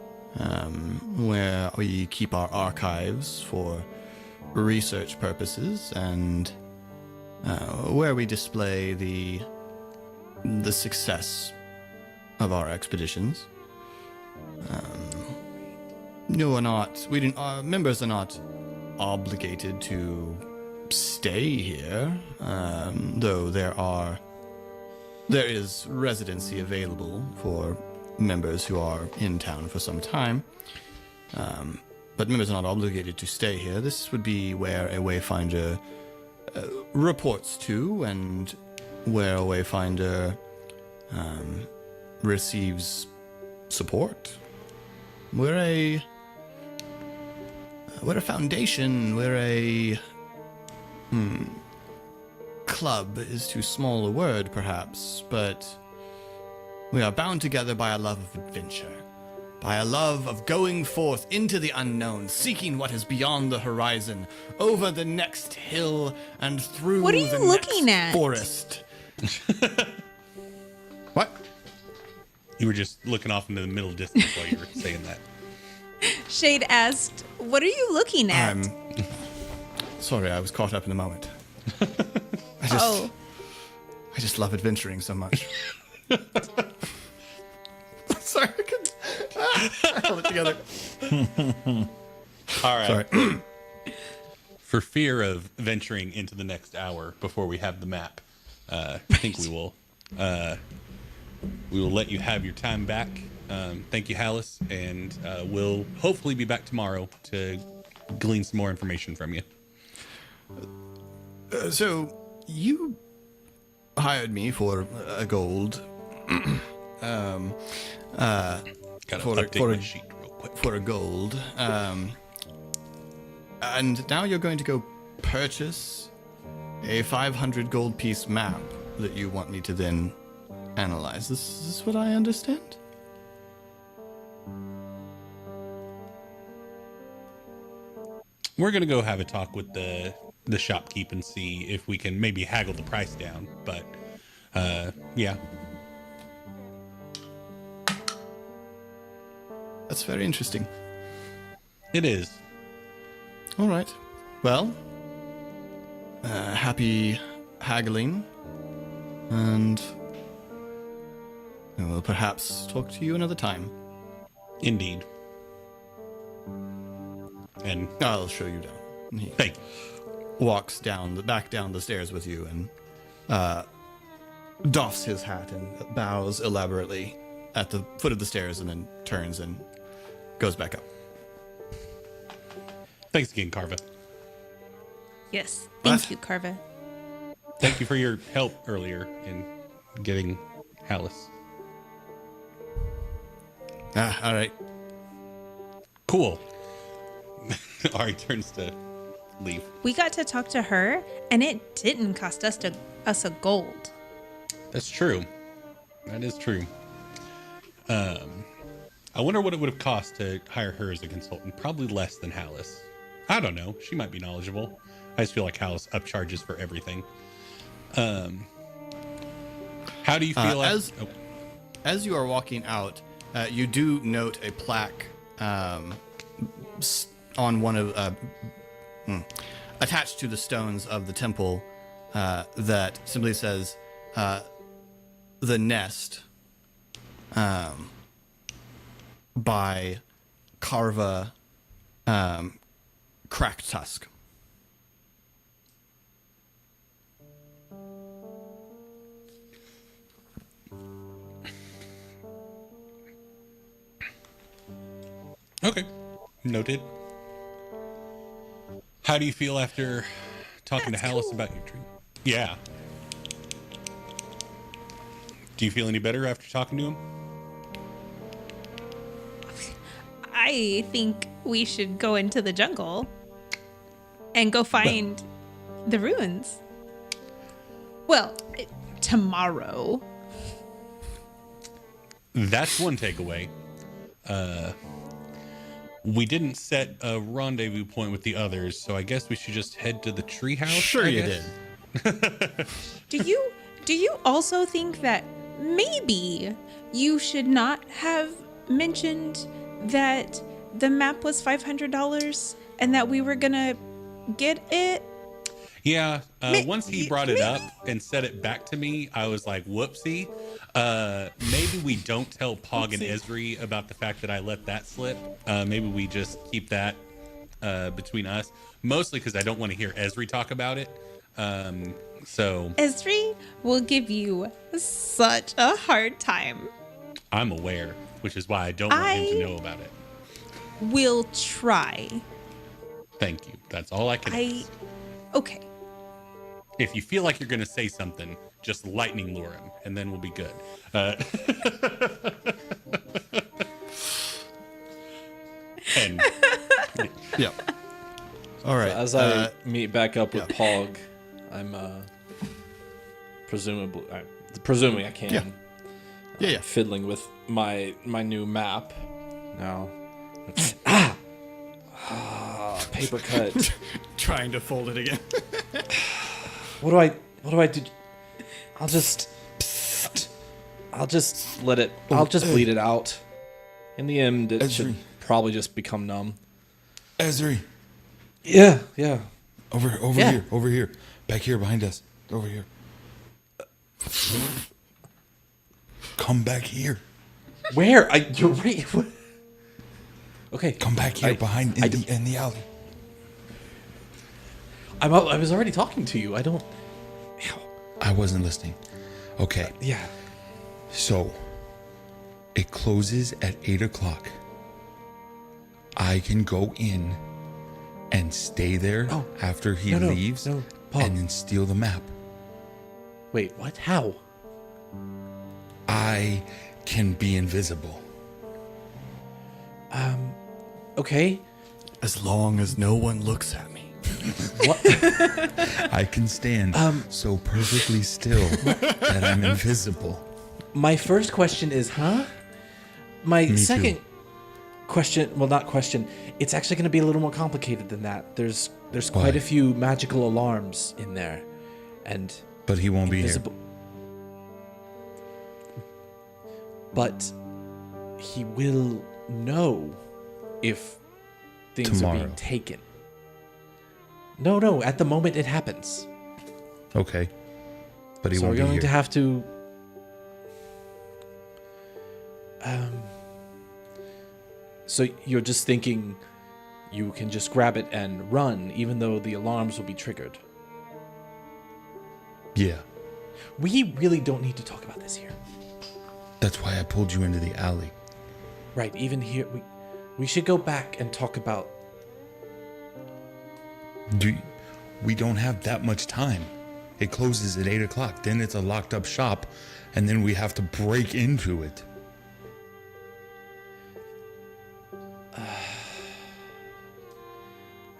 where we keep our archives for research purposes, and where we display the success of our expeditions. Our members are not obligated to stay here, though there is residency available for members who are in town for some time. But members are not obligated to stay here. This would be where a Wayfinder reports to, and where a Wayfinder receives support. We're a foundation. We're a club is too small a word, perhaps, but we are bound together by a love of adventure, by a love of going forth into the unknown, seeking what is beyond the horizon, over the next hill and through What are you the looking next at? forest. What? You were just looking off into the middle distance while you were saying that. Shade asked, "What are you looking at?" I'm sorry, I was caught up in the moment. Oh. I just love adventuring so much. Sorry, I held it together. All right. Sorry. For fear of venturing into the next hour before we have the map, I think we will let you have your time back. Thank you, Hallis, and we'll hopefully be back tomorrow to glean some more information from you. So, you hired me for a gold. Gotta update for my a- sheet real quick. For a gold. And now you're going to go purchase a 500 gold piece map that you want me to then analyze. Is this what I understand? We're gonna go have a talk with the shopkeep and see if we can maybe haggle the price down. But yeah, That's very interesting. it is. All right. Well, happy haggling, and we'll perhaps talk to you another time. Indeed. And I'll show you down. And he thank you. walks back down the stairs with you, and doffs his hat and bows elaborately at the foot of the stairs, and then turns and goes back up. Thanks again, Carva. Yes. What? Thank you, Carva. Thank you for your help earlier in getting Hallis. All right. Cool. Ari turns to leave. We got to talk to her, and it didn't cost us a gold. That's true. That is true. I wonder what it would have cost to hire her as a consultant. Probably less than Hallis. I don't know. She might be knowledgeable. I just feel like Hallis upcharges for everything. How do you feel as you are walking out? You do note a plaque on one of attached to the stones of the temple that simply says "The Nest" by Carva Cracked Tusk. Okay. Noted. How do you feel after talking to Hallis about your dream? Yeah. Do you feel any better after talking to him? I think we should go into the jungle and go find the ruins. Well, tomorrow. That's one takeaway. We didn't set a rendezvous point with the others, so I guess we should just head to the treehouse. Sure, you did. Do you also think that maybe you should not have mentioned that the map was $500 and that we were gonna get it? Yeah, once he brought it up and said it back to me, I was like, whoopsie. Maybe we don't tell Pog and Esri about the fact that I let that slip. Maybe we just keep that between us. Mostly because I don't want to hear Esri talk about it. So Esri will give you such a hard time. I'm aware, which is why I don't want him to know about it. Will try. Thank you. That's all I can ask. Okay. If you feel like you're going to say something, just lightning lure him, and then we'll be good. And Yeah. All right. As I meet back up with Pog, I'm presuming I can. Yeah. Fiddling with my new map now. Paper cut. Trying to fold it again. What do I do? I'll just let it. I'll just bleed it out. In the end, it should probably just become numb. Esri, Yeah. over Yeah. here, back here behind us, over here. Come back here. Where? You're right. Okay. Come back here behind in the alley. I was already talking to you. I don't. I wasn't listening. Okay. Yeah. So, it closes at 8 o'clock. I can go in and stay there after he leaves Paul. and then steal the map. Wait. What? How? I can be invisible. Okay. As long as no one looks at me. What? I can stand so perfectly still that I'm invisible. My first question is, huh? My Me second too. question, well, not question. It's actually going to be a little more complicated than that. There's quite Why? a few magical alarms in there, and But he won't be here. invisible. But he will know if things are Tomorrow. being taken. No. At the moment it happens. Okay. But he So won't we're be going here. to have to. So you're just thinking you can just grab it and run, even though the alarms will be triggered. Yeah. We really don't need to talk about this here. That's why I pulled you into the alley. Right, even here, we should go back and talk about. We don't have that much time. It closes at 8 o'clock. Then it's a locked up shop, and then we have to break into it.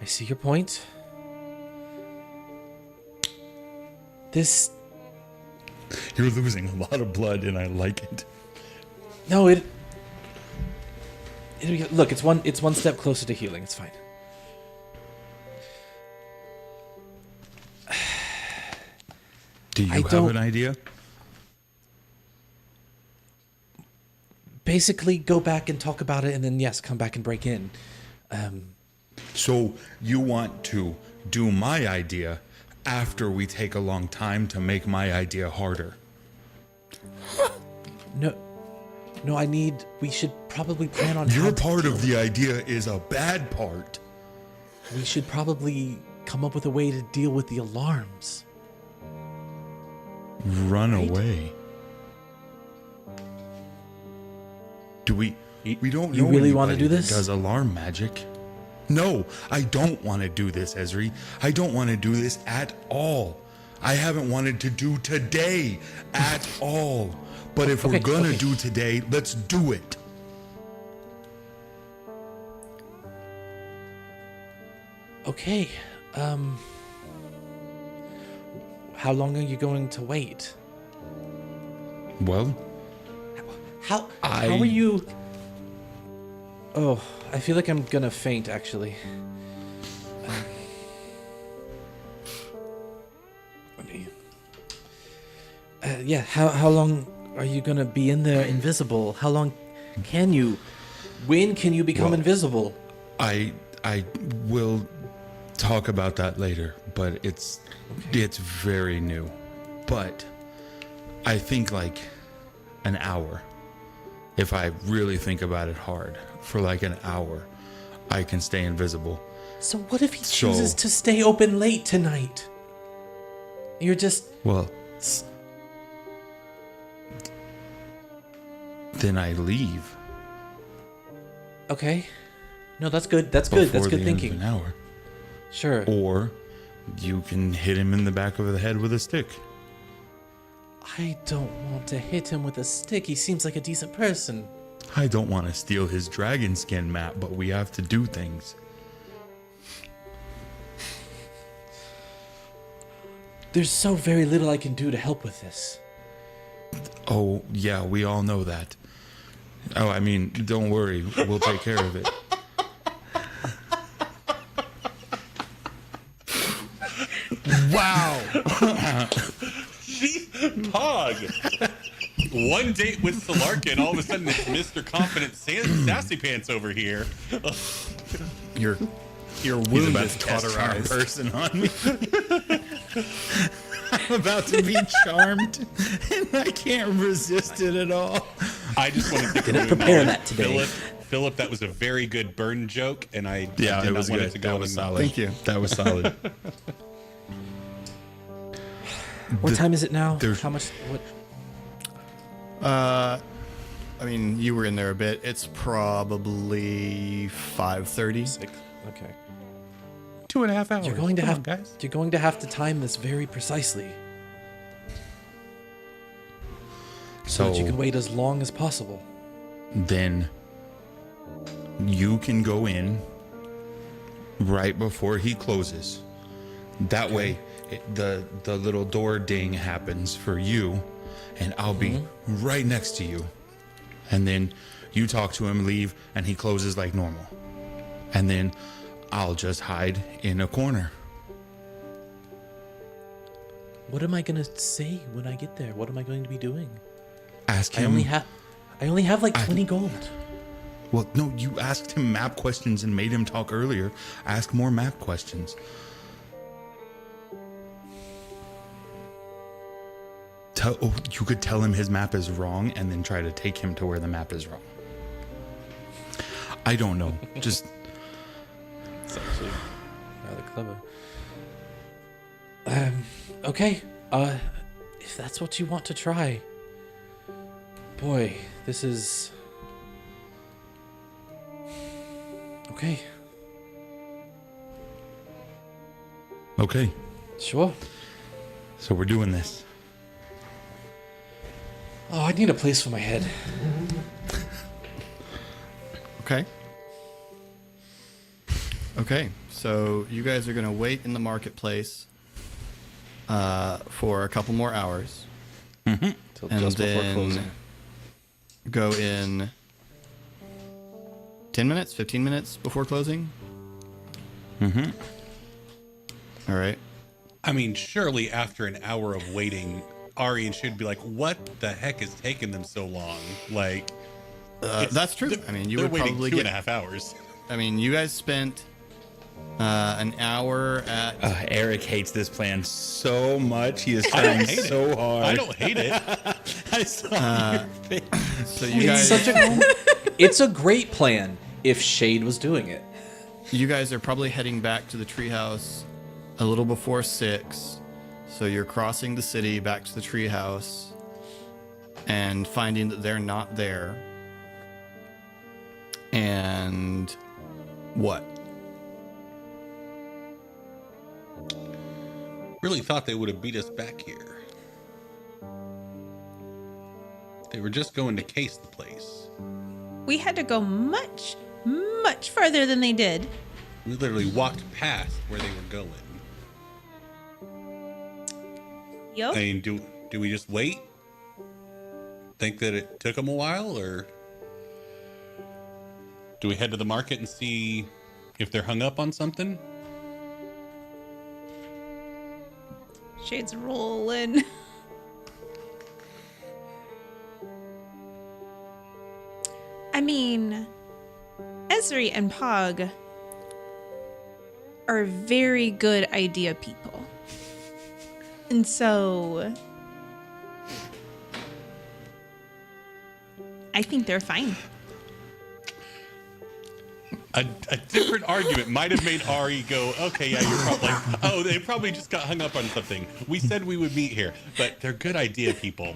I see your point. This. You're losing a lot of blood, and I like it. No, look, it's one step closer to healing. It's fine. Do you have don't- an idea? Basically, go back and talk about it, and then yes, come back and break in. So you want to do my idea after we take a long time to make my idea harder? No, we should probably plan on. Your how to part deal of the idea is a bad part. We should probably come up with a way to deal with the alarms. Run away. Do we don't know You really wanna anybody do that this? does alarm magic. No, I don't want to do this, Esri. I don't want to do this at all. I haven't wanted to do today at all. But if we're gonna okay. do today, let's do it. Okay. How long are you going to wait? Well, How are you? Oh, I feel like I'm gonna faint. Actually. Yeah. How long are you gonna be in there invisible? How long can you? When can you become Well, invisible? I will talk about that later, but it's very new. But I think like an hour. If I really think about it hard, for like an hour, I can stay invisible. So what if he So- chooses to stay open late tonight? You're just Well, then I leave. okay. No, that's good. That's good. That's before good the end of thinking. an hour. Sure. Or you can hit him in the back of the head with a stick. I don't want to hit him with a stick. He seems like a decent person. I don't want to steal his dragon skin map, but we have to do things. There's so very little I can do to help with this. Oh, yeah, we all know that. Oh, I mean, don't worry. We'll take care of it. Wow. Pog. One date with Solarkin, all of a sudden it's Mr. Confident Sassy Pants over here. Your He's wound about is to cast charm cauterized. person on me. I'm about to be charmed, and I can't resist it at all. I just wanted to Didn't prepare that today. Philip, that was a very good burn joke, and I did Yeah, it not was want good. it to go That was in- solid. Thank you. That was solid. What time is it now? there's- How much? What? I mean, you were in there a bit. It's probably 5:30. Okay. 2.5 hours. You're going to Come have on, guys. You're going to have to time this very precisely, so that you can So wait as long as possible. then you can go in right before he closes. That way, the little door ding happens for you, and I'll be right next to you. And then you talk to him, leave, and he closes like normal. And then I'll just hide in a corner. What am I gonna say when I get there? What am I going to be doing? Ask I him. only have like 20 gold. Well, no, you asked him map questions and made him talk earlier. Ask more map questions. You could tell him his map is wrong and then try to take him to where the map is wrong. I don't know. Just It's actually rather clever. Okay. If that's what you want to try. Boy, this is... Okay. okay. Sure. So we're doing this. Oh, I need a place for my head. Okay. Okay, so you guys are gonna wait in the marketplace for a couple more hours, Till and just before then closing. go in 10 minutes, 15 minutes before closing. All right. I mean, surely after an hour of waiting, Ari and Shade would be like, what the heck is taking them so long? Like, That's true. I mean, you they're would waiting probably 2.5 hours. I mean, you guys spent an hour at. Eric hates this plan so much. He is I don't trying hate so it. hard. I don't hate it. I saw your face. So you guys, It's a great plan if Shade was doing it. you guys are probably heading back to the treehouse a little before 6. So you're crossing the city back to the treehouse and finding that they're not there. And what? Really thought they would have beat us back here. They were just going to case the place. We had to go much, much farther than they did. We literally walked past where they were going. Yup. I mean, do we just wait? Think that it took them a while, or do we head to the market and see if they're hung up on something? Shade's rolling. I mean, Esri and Pog are very good idea people. And so I think they're fine. A different argument might have made Ari go, okay, yeah, you're probably like, oh, they probably just got hung up on something. We said we would meet here, but they're good idea people.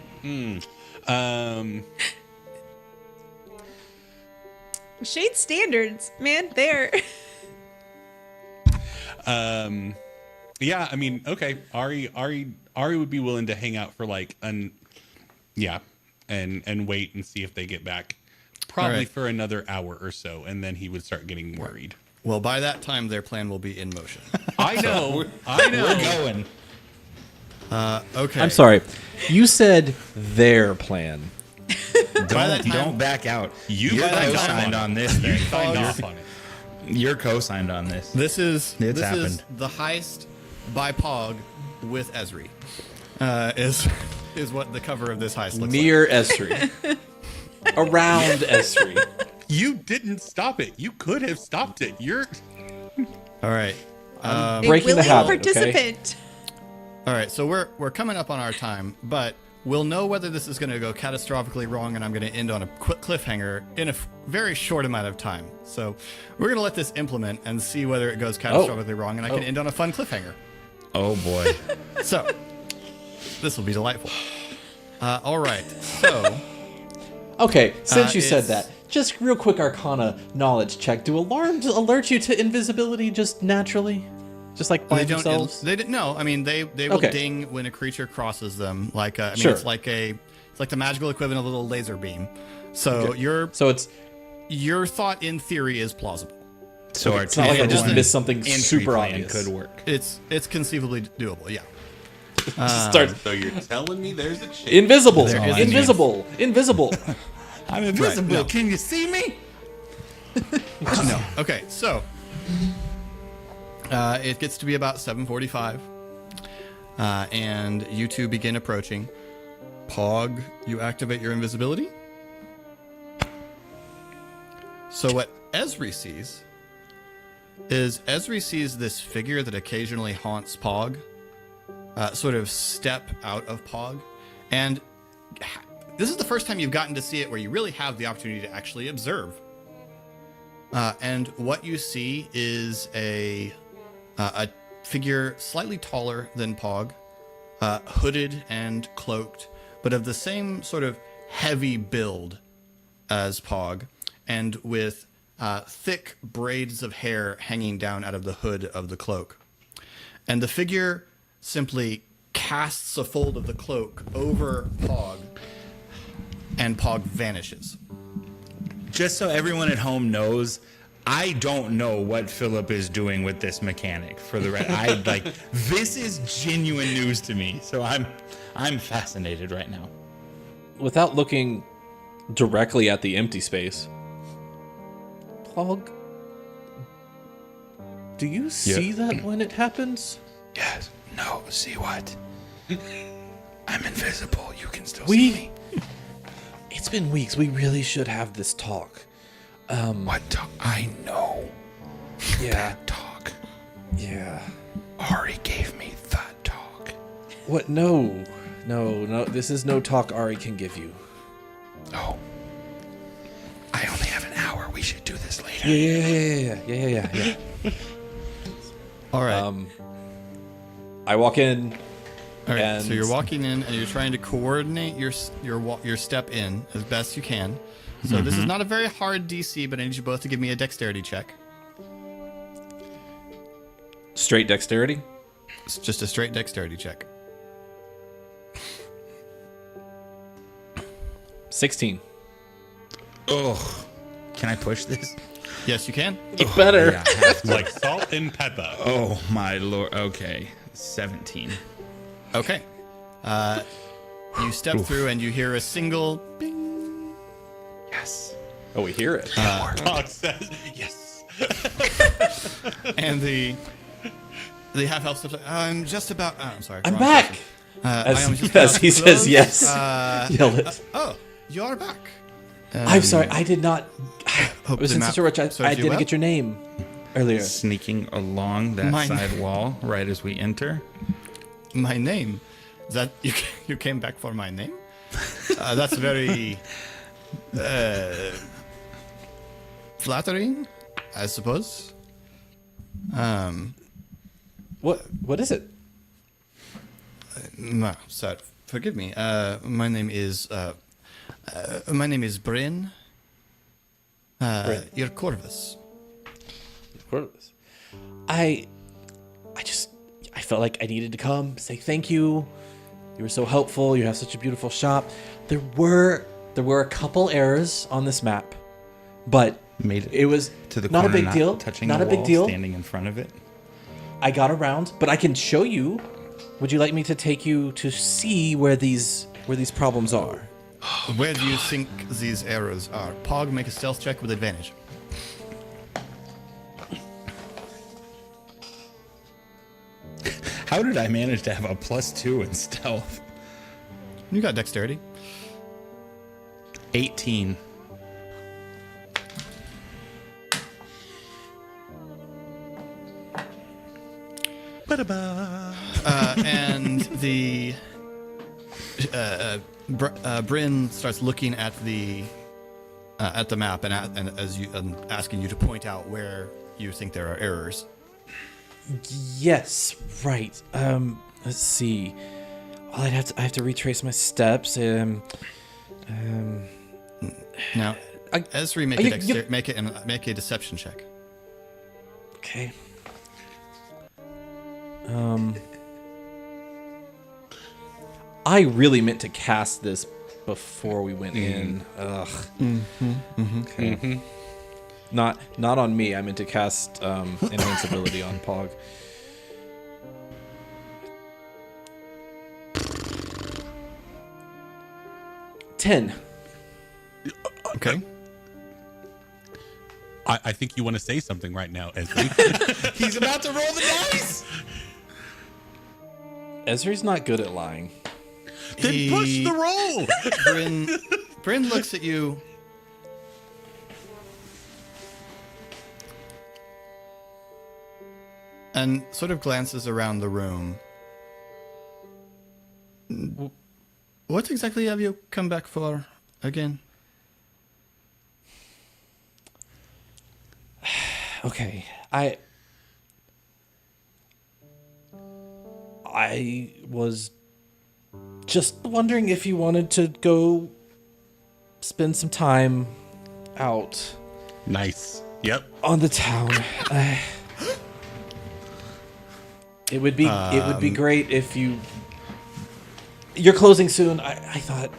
Shade standards, man, there. Yeah, I mean, okay, Ari would be willing to hang out for like and wait and see if they get back. Probably right. for another hour or so, and then he would start getting worried. Well, by that time, their plan will be in motion. I know. We're going. Okay. I'm sorry. You said their plan. Don't back out. You're signed off co-signed on on it. this thing. Signed off on it. You're co-signed on this. This is It's this happened. is the heist by Pog with Esri. Is what the cover of this heist looks Near Esri. Around Esri. You didn't stop it. You could have stopped it. You're like. All right. A Breaking the willing habit, participant. All right. So we're coming up on our time, but we'll know whether this is going to go catastrophically wrong, and I'm going to end on a quick cliffhanger in a very short amount of time. So we're going to let this implement and see whether it goes catastrophically wrong, and I can end on a fun cliffhanger. Oh boy. So this will be delightful. All right. So. Okay, since you said it's- that, just real quick Arcana knowledge check. Do alarms alert you to invisibility just naturally? Just like by They don't. themselves? They didn't. No, I mean they will Okay. ding when a creature crosses them. Like I mean, Sure. it's like the magical equivalent of a little laser beam. So So it's your thought in theory is plausible. So our it's not like I just 2-1 missed something entry super plan obvious. could work. It's conceivably doable. Yeah. Start so you're telling me there's a chance. invisible, There is a invisible, invisible. I'm invisible. no. Can you see me? No. Okay. So it gets to be about 7:45, and you two begin approaching. Pog, you activate your invisibility. So what Esri sees is this figure that occasionally haunts Pog, sort of step out of Pog, and this is the first time you've gotten to see it where you really have the opportunity to actually observe. And what you see is a figure slightly taller than Pog, hooded and cloaked, but of the same sort of heavy build as Pog, and with thick braids of hair hanging down out of the hood of the cloak. And the figure simply casts a fold of the cloak over Pog, and Pog vanishes. Just so everyone at home knows, I don't know what Philip is doing with this mechanic for the rest. This is genuine news to me. So I'm fascinated right now. Without looking directly at the empty space, Pog, do you see that when it happens? Yes. No. See what? I'm invisible. You can still see me. It's been weeks. We really should have this talk. What talk? I know. Yeah. That talk. Yeah. Ari gave me that talk. What? No. This is no talk Ari can give you. Oh. I only have an hour. We should do this later. Yeah. All right. I walk in. All right. and So you're walking in and you're trying to coordinate your step in as best you can. So this is not a very hard DC, but I need you both to give me a dexterity check. Straight dexterity? It's just a straight dexterity check. 16. Ugh. Can I push this? Yes, you can. You better. Yeah, I have to. Like salt and pepper. Oh my lord. Okay. 17. Okay. You step through and you hear a single bing. Yes. Oh, we hear it. Pog says yes. And the half-elf steps like, I'm just about... Oh, I'm sorry. I'm wrong back. person. I am just As about he to says close. yes. Yell it. Oh, you are back. I'm sorry. I did not. I Hope was the in map such a rush. I serves you didn't well. get your name earlier. Sneaking along that Mine. side wall right as we enter. My name. Is that you came back for my name? That's very flattering, I suppose. What is it? No, sorry. Forgive me. My name is Bryn. You're Corvus. I felt like I needed to come say thank you. You were so helpful. You have such a beautiful shop. There were a couple errors on this map, but Made it was to the not a corner, big deal. Touching Not the a big wall, deal. Standing in front of it. I got around, but I can show you. Would you like me to take you to see where these problems are? Where do you think these errors are? Pog, make a stealth check with advantage. How did I manage to have a +2 in stealth? You got dexterity. 18. And the Bryn starts looking at the map and as you asking you to point out where you think there are errors. Yes, right. Let's see. Well, I have to retrace my steps. Now, Esri, make a deception check. Okay. I really meant to cast this before we went in. Ugh. Okay. Not on me. I meant to cast invincibility on Pog. $10. Okay. I think you want to say something right now, Esri. He's about to roll the dice. Ezra's not good at lying. Then push the roll. Bryn looks at you. And sort of glances around the room. What exactly have you come back for again? Okay, I was just wondering if you wanted to go spend some time out Nice. Yep. on the town. It would be great if you're closing soon. I thought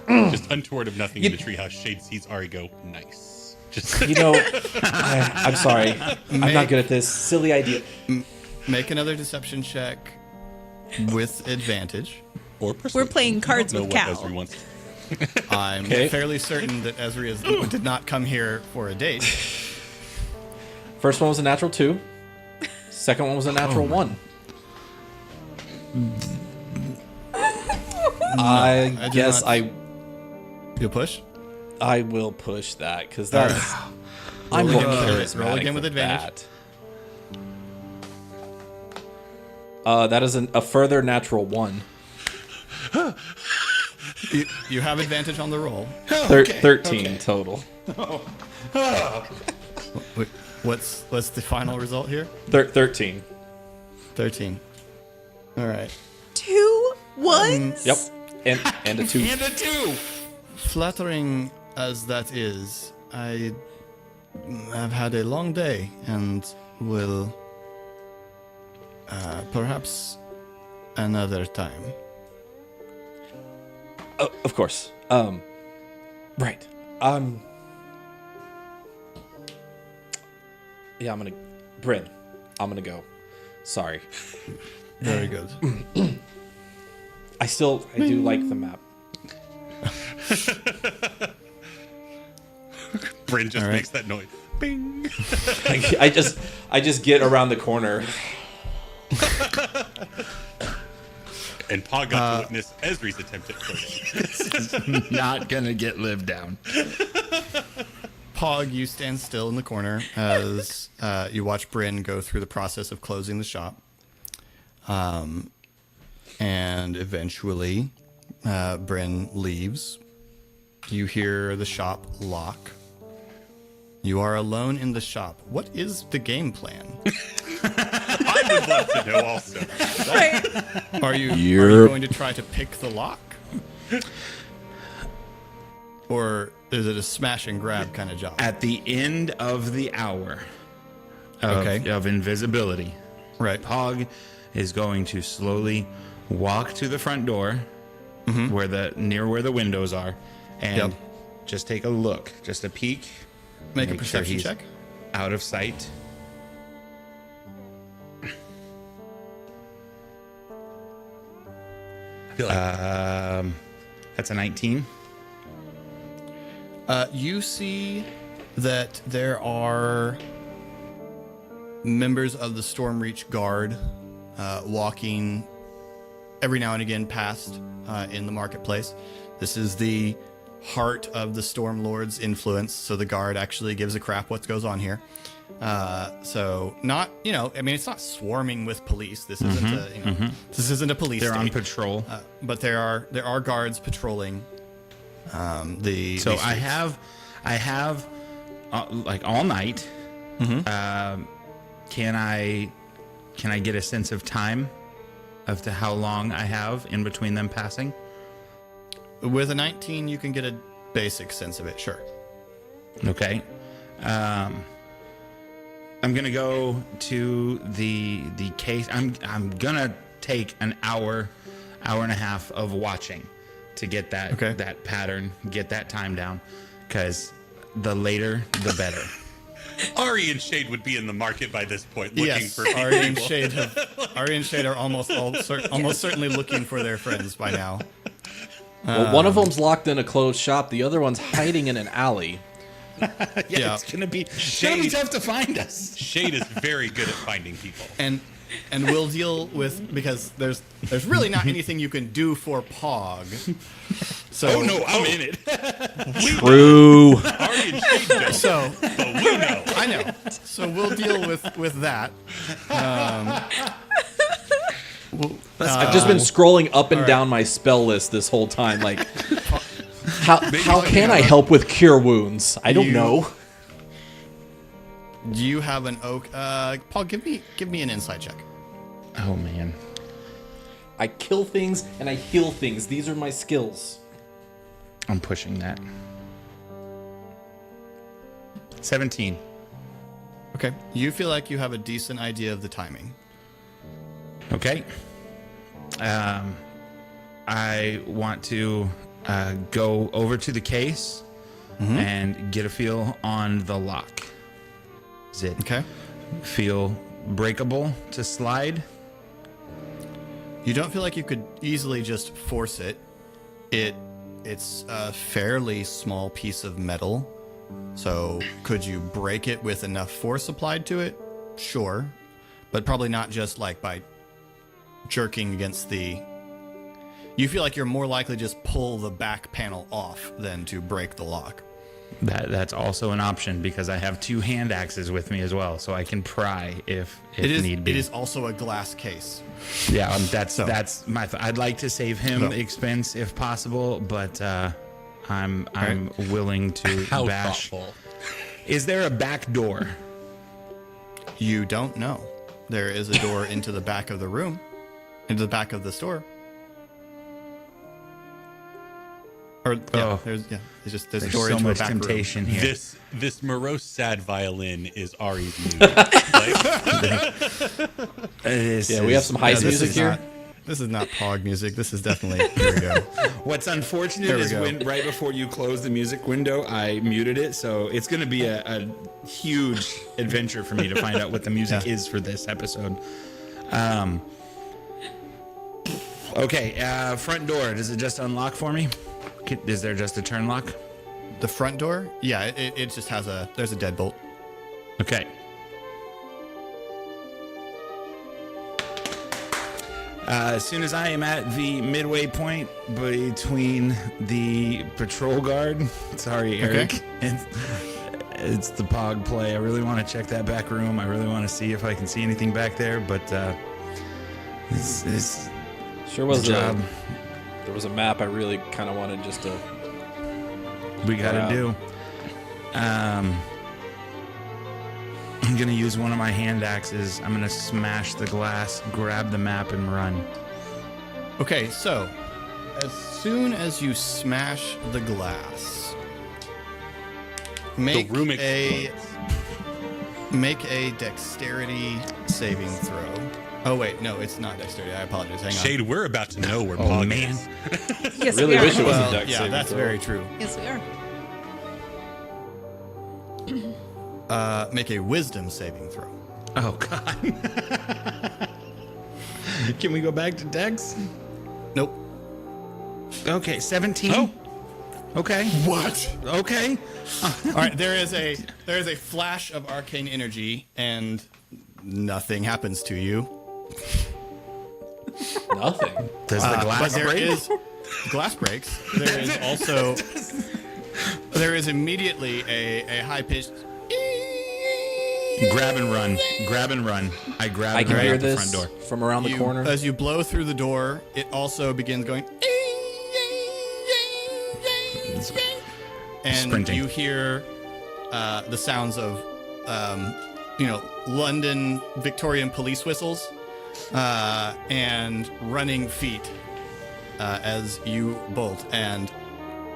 Just untoward of nothing in the treehouse, Shade sees Ari go, nice. Just You know, I'm sorry. I'm not good at this. Silly idea. Make another deception check with advantage. or persuasion. We're playing cards I don't with know Cal. what Esri wants. I'm Okay. fairly certain that Esri did not come here for a date. First one was a natural 2. Second one was a natural 1. I I do guess not- You'll push? I will push that because that's I'm Roll more again with- charismatic roll again with than advantage. that. That is a further natural 1. You have advantage on the roll. 13 total. Wait, what's the final result here? 13. 13. All right. 2 1s. Yep. And a 2. And a 2. Flattering as that is, I have had a long day and will perhaps another time. Oh, of course. Right. Yeah, Bryn, I'm gonna go. Sorry. Very good. I do like the map. Bryn just All right. makes that noise. Bing. I just get around the corner. And Pog got to witness Esri's attempt at flirting. Not gonna get lived down. Pog, you stand still in the corner as you watch Bryn go through the process of closing the shop. And eventually, Bryn leaves. You hear the shop lock. You are alone in the shop. What is the game plan? I would love to know also. Right. Are you Yep. going to try to pick the lock? Or is it a smash and grab kind of job? At the end of the hour of, Okay. of invisibility, Right. Pog is going to slowly walk to the front door, where the windows are, and Yep. just take a look, just a peek. Make a sure perception he's check. out of sight. I feel like That's a 19. You see that there are members of the Stormreach Guard walking every now and again past in the marketplace. This is the heart of the Stormlord's influence, so the Guard actually gives a crap what goes on here. So not, I mean, it's not swarming with police. This isn't a, this isn't a police They're on state. patrol. But there are guards patrolling the. So the I streets. have like all night. Can I get a sense of time of to how long I have in between them passing? With a 19, you can get a basic sense of it. Sure. Okay. I'm gonna go to the case. I'm gonna take an hour and a half of watching to get that Okay. that pattern, get that time down, because the later the better. Ari and Shade would be in the market by this point, looking Yes, for Ari and Shade are almost certainly looking for their friends by now. Well, one of them's locked in a closed shop. The other one's hiding in an alley. Yeah. It's gonna be Shade- tough to find us. Shade is very good at finding people. And we'll deal with, because there's really not anything you can do for Pog. So Oh no, I'm in it. True. Ari and Shade don't, So but we know. I know. So we'll deal with that. I've just been scrolling up and down my spell list this whole time. Like, how can I help with cure wounds? I don't know. Do you have an oak? Paul, give me an insight check. Oh man. I kill things and I heal things. These are my skills. I'm pushing that. 17. Okay. You feel like you have a decent idea of the timing. Okay. I want to go over to the case, and get a feel on the lock. Is it Okay. feel breakable to slide? You don't feel like you could easily just force it. It's a fairly small piece of metal. So could you break it with enough force applied to it? Sure. But probably not just like by jerking against the... You feel like you're more likely to just pull the back panel off than to break the lock. That's also an option because I have 2 hand axes with me as well, so I can pry if need be. It is also a glass case. Yeah, that's my. I'd like to save him expense if possible, but I'm willing to How bash. thoughtful. Is there a back door? You don't know. There is a door into the back of the room, into the back of the store. Or there's a door so into a much back temptation room. here. This morose sad violin is Ari's music. Like, We have some heist music here. This is not Pog music. This is definitely. Here we go. What's unfortunate There we is go. when right before you closed the music window, I muted it, so it's going to be a huge adventure for me to find out what the music is for this episode. Okay, front door. Does it just unlock for me? Is there just a turn lock? The front door? Yeah, it just has there's a deadbolt. Okay. As soon as I am at the midway point between the patrol guard, sorry, Eric, it's the Pog play. I really want to check that back room. I really want to see if I can see anything back there, but it's Sure was job. There was a map I really kind of wanted just to. We gotta Wow. do. I'm gonna use one of my hand axes. I'm gonna smash the glass, grab the map, and run. Okay, so as soon as you smash the glass, make room a explodes. dexterity saving throw. Oh wait, no, it's not dexterity. I apologize. Hang on. Shade, we're about to know where Oh Pog man. is. Yes, Really we are. wish it was Well, a dex yeah, saving that's throw. very true. Yes, we are. Make a wisdom saving throw. Oh god. Can we go back to Dex? Nope. Okay, 17. Oh. Okay. What? Okay. All right, there is a flash of arcane energy, and nothing happens to you. Nothing. Does the But glass there break? is glass breaks. There is also immediately a high pitched. Grab and run. Grab and run. I grab I and can run hear out the this front door. from around the corner. As you blow through the door, it also begins going. And Sprinting. you hear the sounds of, London Victorian police whistles and running feet as you bolt. And,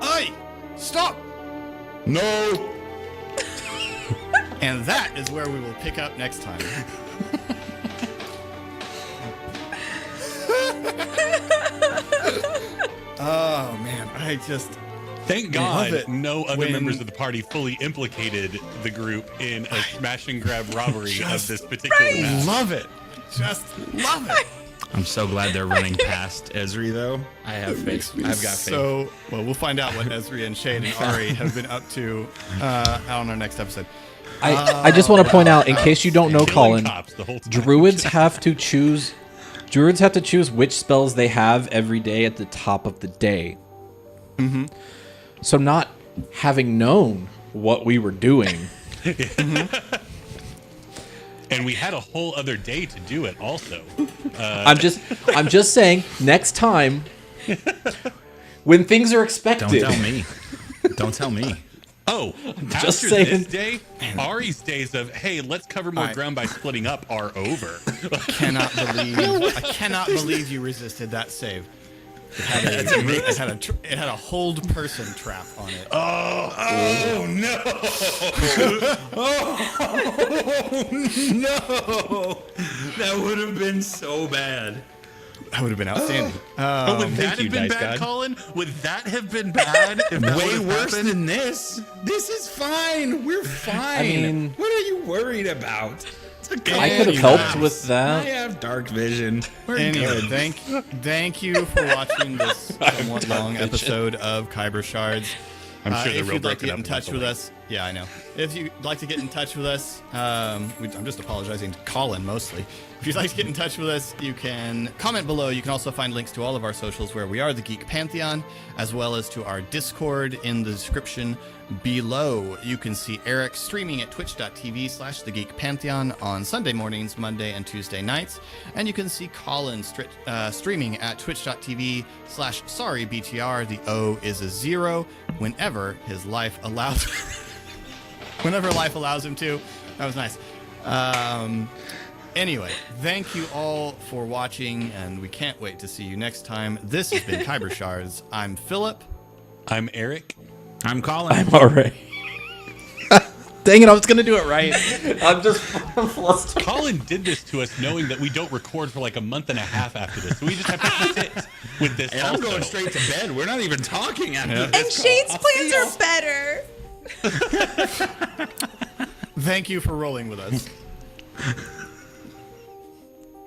"Oi! Stop!" No. And that is where we will pick up next time. Oh man, I just Thank love God it no other when- members of the party fully implicated the group in a smash and grab robbery of Just- this particular map. love it. Just love it. I'm so glad they're running past Esri, though. I have faith. I've got faith. So, well, we'll find out what Esri and Shade and Ari have been up to on our next episode. I just want to point out, in case you don't know, Killing Colin, cops the whole time. druids have to choose which spells they have every day at the top of the day. Mm-hmm. So not having known what we were doing, And we had a whole other day to do it also. I'm just saying, next time when things are expected, Don't tell me. Don't tell me. Oh, Just after saying. this day, Ari's days of, hey, let's cover more All right. ground by splitting up are over. I cannot believe you resisted that save. It had a hold person trap on it. Oh no! Oh no! That would have been so bad. That would have been outstanding. Oh, would that Thank have you, been Dice bad, God. Colin? Would that have been bad? If that Way would've worse happened? than this. This is fine. We're fine. mean- what are you worried about? It's a I could have helped with I that. have dark vision. We're Anyway, good. thank you for watching this somewhat long episode of Khyber Shards. I'm sure they're if real you'd like to broken get up in touch with mentally. us, yeah, I know. If you'd like to get in touch with us, I'm just apologizing to Colin mostly. If you'd like to get in touch with us, you can comment below. You can also find links to all of our socials where we are the Geek Pantheon, as well as to our Discord in the description below. You can see Eric streaming at twitch.tv/The Geek Pantheon on Sunday mornings, Monday and Tuesday nights. And you can see Colin streaming at twitch.tv/SorryBTR. The O is a 0 whenever his life allows. Whenever life allows him to. That was nice. Anyway, thank you all for watching, and we can't wait to see you next time. This has been Khyber Shards. I'm Philip. I'm Eric. I'm Colin. I'm alright. Dang it, I was gonna do it right. I'm just flustered. Colin did this to us knowing that we don't record for like a month and a half after this. So we just have to sit with this And I'm also. going straight to bed. We're not even talking after And this. Shade's plans are better. Thank you for rolling with us.